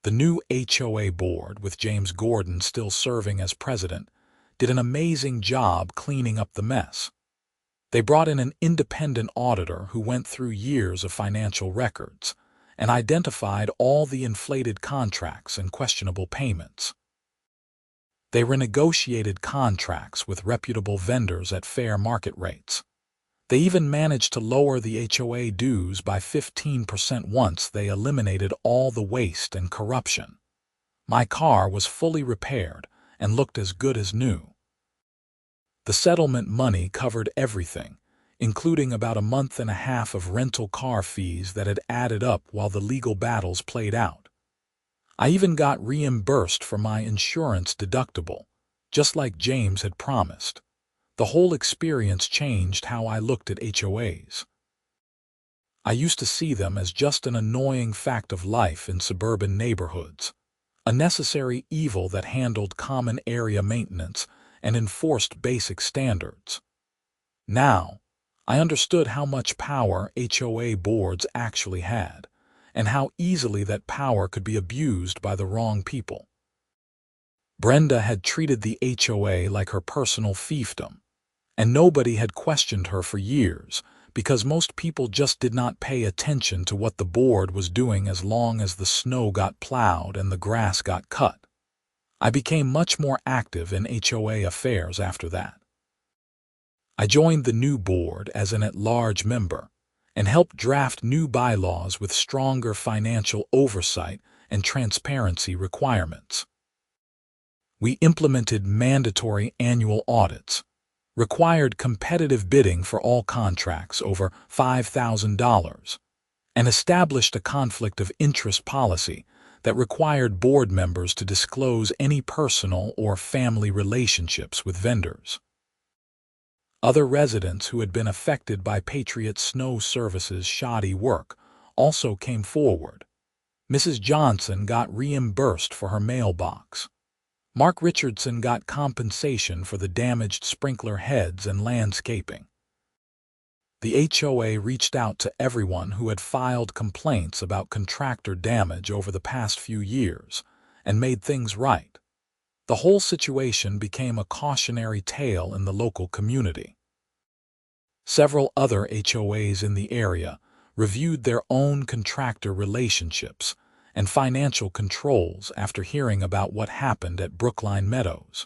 The new HOA board, with James Gordon still serving as president, did an amazing job cleaning up the mess. They brought in an independent auditor who went through years of financial records and identified all the inflated contracts and questionable payments. They renegotiated contracts with reputable vendors at fair market rates. They even managed to lower the HOA dues by 15% once they eliminated all the waste and corruption. My car was fully repaired and looked as good as new. The settlement money covered everything, including about a month and a half of rental car fees that had added up while the legal battles played out. I even got reimbursed for my insurance deductible, just like James had promised. The whole experience changed how I looked at HOAs. I used to see them as just an annoying fact of life in suburban neighborhoods, a necessary evil that handled common area maintenance and enforced basic standards. Now, I understood how much power HOA boards actually had, and how easily that power could be abused by the wrong people. Brenda had treated the HOA like her personal fiefdom, and nobody had questioned her for years because most people just did not pay attention to what the board was doing as long as the snow got plowed and the grass got cut. I became much more active in HOA affairs after that. I joined the new board as an at-large member and helped draft new bylaws with stronger financial oversight and transparency requirements. We implemented mandatory annual audits, required competitive bidding for all contracts over $5,000, and established a conflict of interest policy that required board members to disclose any personal or family relationships with vendors. Other residents who had been affected by Patriot Snow Service's shoddy work also came forward. Mrs. Johnson got reimbursed for her mailbox. Mark Richardson got compensation for the damaged sprinkler heads and landscaping. The HOA reached out to everyone who had filed complaints about contractor damage over the past few years and made things right. The whole situation became a cautionary tale in the local community. Several other HOAs in the area reviewed their own contractor relationships and financial controls after hearing about what happened at Brookline Meadows.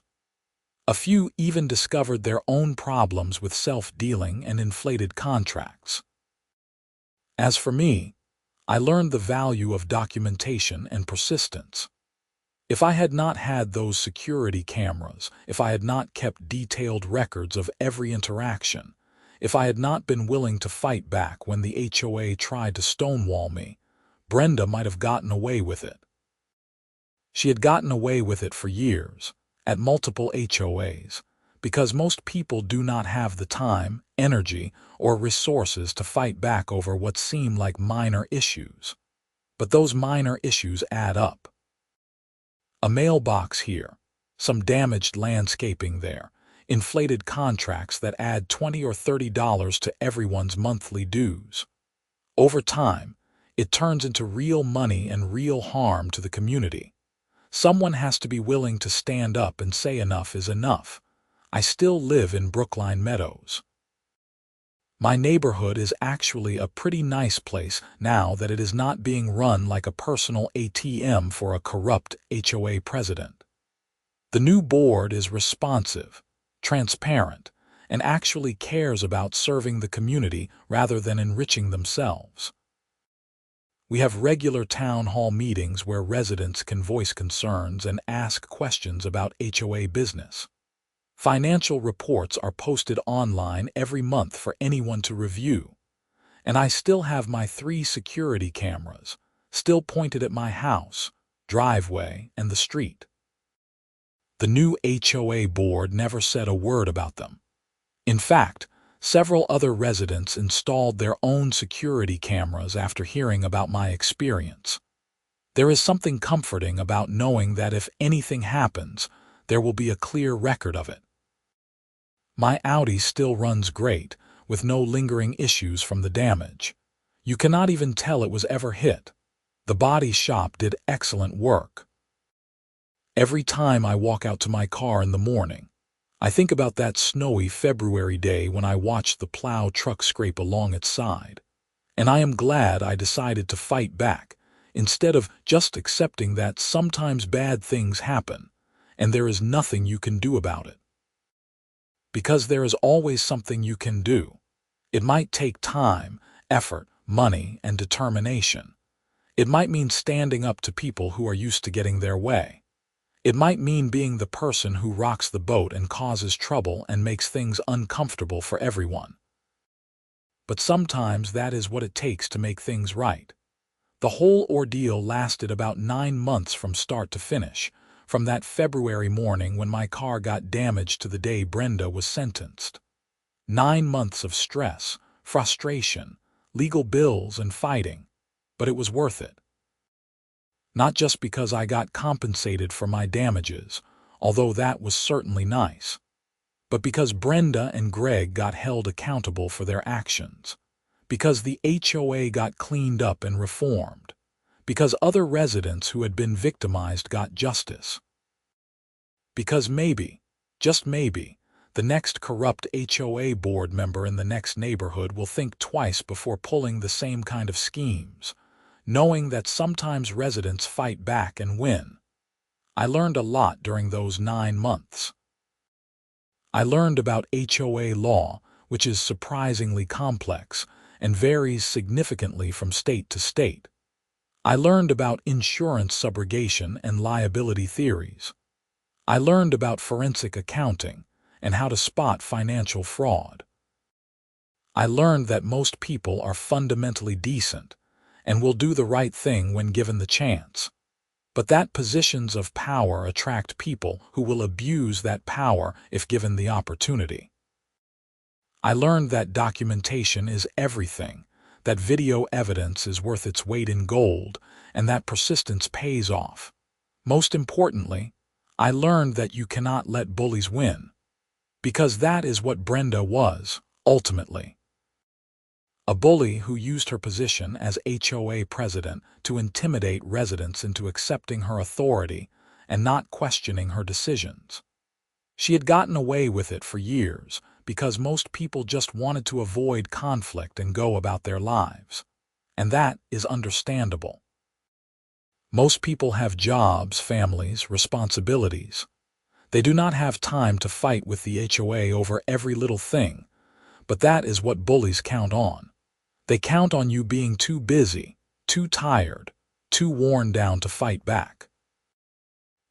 A few even discovered their own problems with self-dealing and inflated contracts. As for me, I learned the value of documentation and persistence. If I had not had those security cameras, if I had not kept detailed records of every interaction, if I had not been willing to fight back when the HOA tried to stonewall me, Brenda might have gotten away with it. She had gotten away with it for years, at multiple HOAs, because most people do not have the time, energy, or resources to fight back over what seem like minor issues. But those minor issues add up. A mailbox here, some damaged landscaping there, inflated contracts that add $20 or $30 to everyone's monthly dues. Over time, it turns into real money and real harm to the community. Someone has to be willing to stand up and say enough is enough. I still live in Brookline Meadows. My neighborhood is actually a pretty nice place now that it is not being run like a personal ATM for a corrupt HOA president. The new board is responsive, transparent, and actually cares about serving the community rather than enriching themselves. We have regular town hall meetings where residents can voice concerns and ask questions about HOA business. Financial reports are posted online every month for anyone to review. And I still have my 3 security cameras, still pointed at my house, driveway, and the street. The new HOA board never said a word about them. In fact, several other residents installed their own security cameras after hearing about my experience. There is something comforting about knowing that if anything happens, there will be a clear record of it. My Audi still runs great, with no lingering issues from the damage. You cannot even tell it was ever hit. The body shop did excellent work. Every time I walk out to my car in the morning, I think about that snowy February day when I watched the plow truck scrape along its side. And I am glad I decided to fight back, instead of just accepting that sometimes bad things happen, and there is nothing you can do about it. Because there is always something you can do. It might take time, effort, money, and determination. It might mean standing up to people who are used to getting their way. It might mean being the person who rocks the boat and causes trouble and makes things uncomfortable for everyone. But sometimes that is what it takes to make things right. The whole ordeal lasted about 9 months from start to finish, from that February morning when my car got damaged to the day Brenda was sentenced. 9 months of stress, frustration, legal bills, and fighting, but it was worth it. Not just because I got compensated for my damages, although that was certainly nice, but because Brenda and Greg got held accountable for their actions, because the HOA got cleaned up and reformed, because other residents who had been victimized got justice. Because maybe, just maybe, the next corrupt HOA board member in the next neighborhood will think twice before pulling the same kind of schemes, knowing that sometimes residents fight back and win. I learned a lot during those 9 months. I learned about HOA law, which is surprisingly complex and varies significantly from state to state. I learned about insurance subrogation and liability theories. I learned about forensic accounting and how to spot financial fraud. I learned that most people are fundamentally decent and will do the right thing when given the chance, but that positions of power attract people who will abuse that power if given the opportunity. I learned that documentation is everything, that video evidence is worth its weight in gold, and that persistence pays off. Most importantly, I learned that you cannot let bullies win, because that is what Brenda was, ultimately. A bully who used her position as HOA president to intimidate residents into accepting her authority and not questioning her decisions. She had gotten away with it for years because most people just wanted to avoid conflict and go about their lives. And that is understandable. Most people have jobs, families, responsibilities. They do not have time to fight with the HOA over every little thing, but that is what bullies count on. They count on you being too busy, too tired, too worn down to fight back.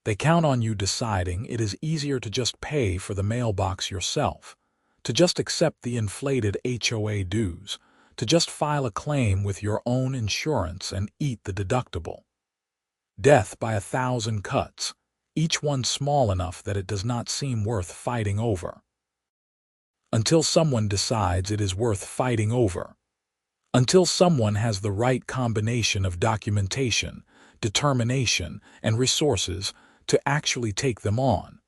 They count on you deciding it is easier to just pay for the mailbox yourself, to just accept the inflated HOA dues, to just file a claim with your own insurance and eat the deductible. Death by 1,000 cuts, each one small enough that it does not seem worth fighting over. Until someone decides it is worth fighting over. Until someone has the right combination of documentation, determination, and resources to actually take them on.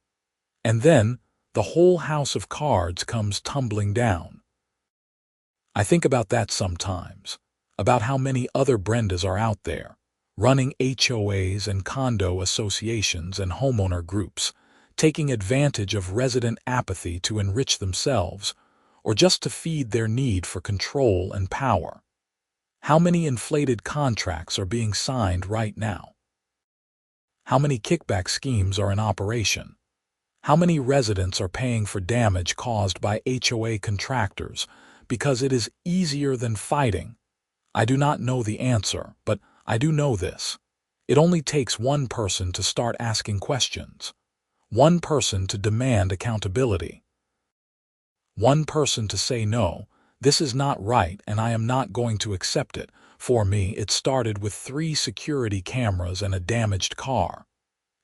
And then, the whole house of cards comes tumbling down. I think about that sometimes, about how many other Brendas are out there, running HOAs and condo associations and homeowner groups, taking advantage of resident apathy to enrich themselves, or just to feed their need for control and power. How many inflated contracts are being signed right now? How many kickback schemes are in operation? How many residents are paying for damage caused by HOA contractors because it is easier than fighting? I do not know the answer, but I do know this. It only takes one person to start asking questions, one person to demand accountability, one person to say no, this is not right and I am not going to accept it. For me, it started with 3 security cameras and a damaged car.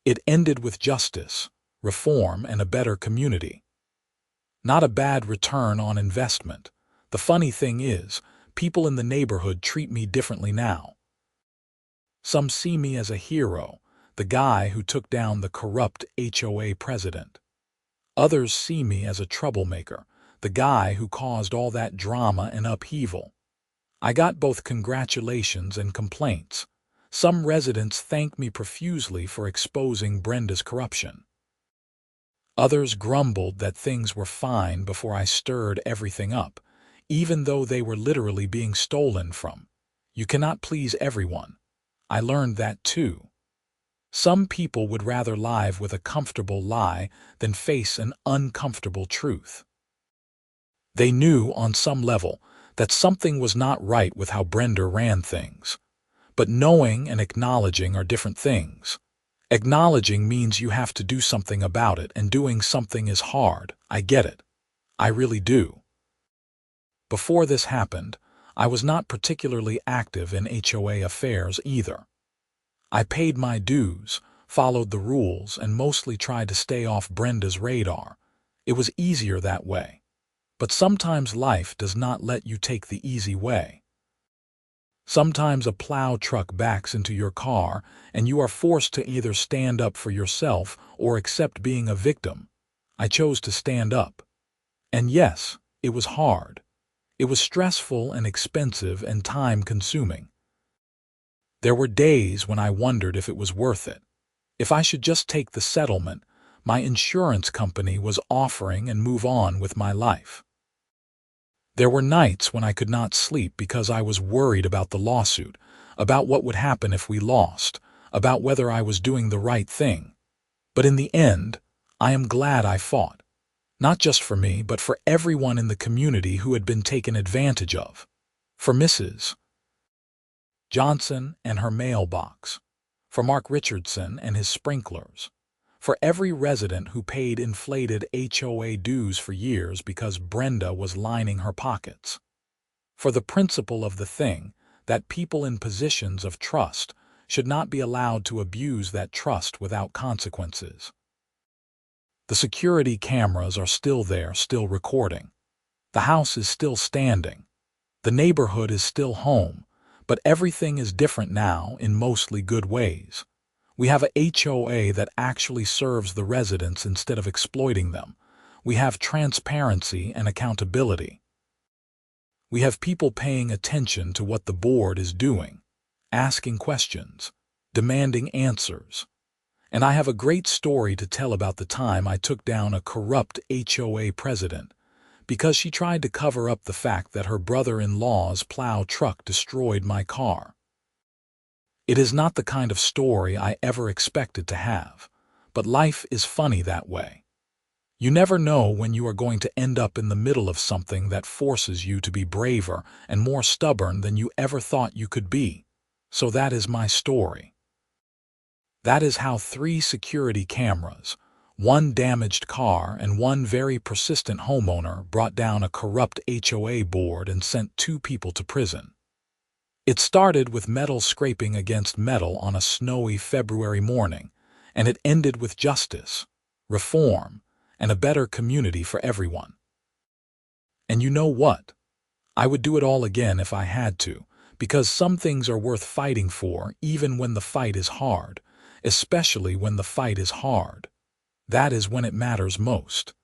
It ended with justice, reform, and a better community. Not a bad return on investment. The funny thing is, people in the neighborhood treat me differently now. Some see me as a hero, the guy who took down the corrupt HOA president. Others see me as a troublemaker, the the guy who caused all that drama and upheaval. I got both congratulations and complaints. Some residents thanked me profusely for exposing Brenda's corruption. Others grumbled that things were fine before I stirred everything up, even though they were literally being stolen from. You cannot please everyone. I learned that too. Some people would rather live with a comfortable lie than face an uncomfortable truth. They knew, on some level, that something was not right with how Brenda ran things. But knowing and acknowledging are different things. Acknowledging means you have to do something about it, and doing something is hard. I get it. I really do. Before this happened, I was not particularly active in HOA affairs either. I paid my dues, followed the rules, and mostly tried to stay off Brenda's radar. It was easier that way. But sometimes life does not let you take the easy way. Sometimes a plow truck backs into your car, and you are forced to either stand up for yourself or accept being a victim. I chose to stand up. And yes, it was hard. It was stressful and expensive and time-consuming. There were days when I wondered if it was worth it. If I should just take the settlement my insurance company was offering and move on with my life. There were nights when I could not sleep because I was worried about the lawsuit, about what would happen if we lost, about whether I was doing the right thing. But in the end, I am glad I fought. Not just for me, but for everyone in the community who had been taken advantage of. For Mrs. Johnson and her mailbox. For Mark Richardson and his sprinklers. For every resident who paid inflated HOA dues for years because Brenda was lining her pockets. For the principle of the thing, that people in positions of trust should not be allowed to abuse that trust without consequences. The security cameras are still there, still recording. The house is still standing. The neighborhood is still home, but everything is different now in mostly good ways. We have a HOA that actually serves the residents instead of exploiting them. We have transparency and accountability. We have people paying attention to what the board is doing, asking questions, demanding answers. And I have a great story to tell about the time I took down a corrupt HOA president because she tried to cover up the fact that her brother-in-law's plow truck destroyed my car. It is not the kind of story I ever expected to have, but life is funny that way. You never know when you are going to end up in the middle of something that forces you to be braver and more stubborn than you ever thought you could be. So that is my story. That is how 3 security cameras, 1 damaged car, and 1 very persistent homeowner brought down a corrupt HOA board and sent 2 people to prison. It started with metal scraping against metal on a snowy February morning, and it ended with justice, reform, and a better community for everyone. And you know what? I would do it all again if I had to, because some things are worth fighting for even when the fight is hard, especially when the fight is hard. That is when it matters most.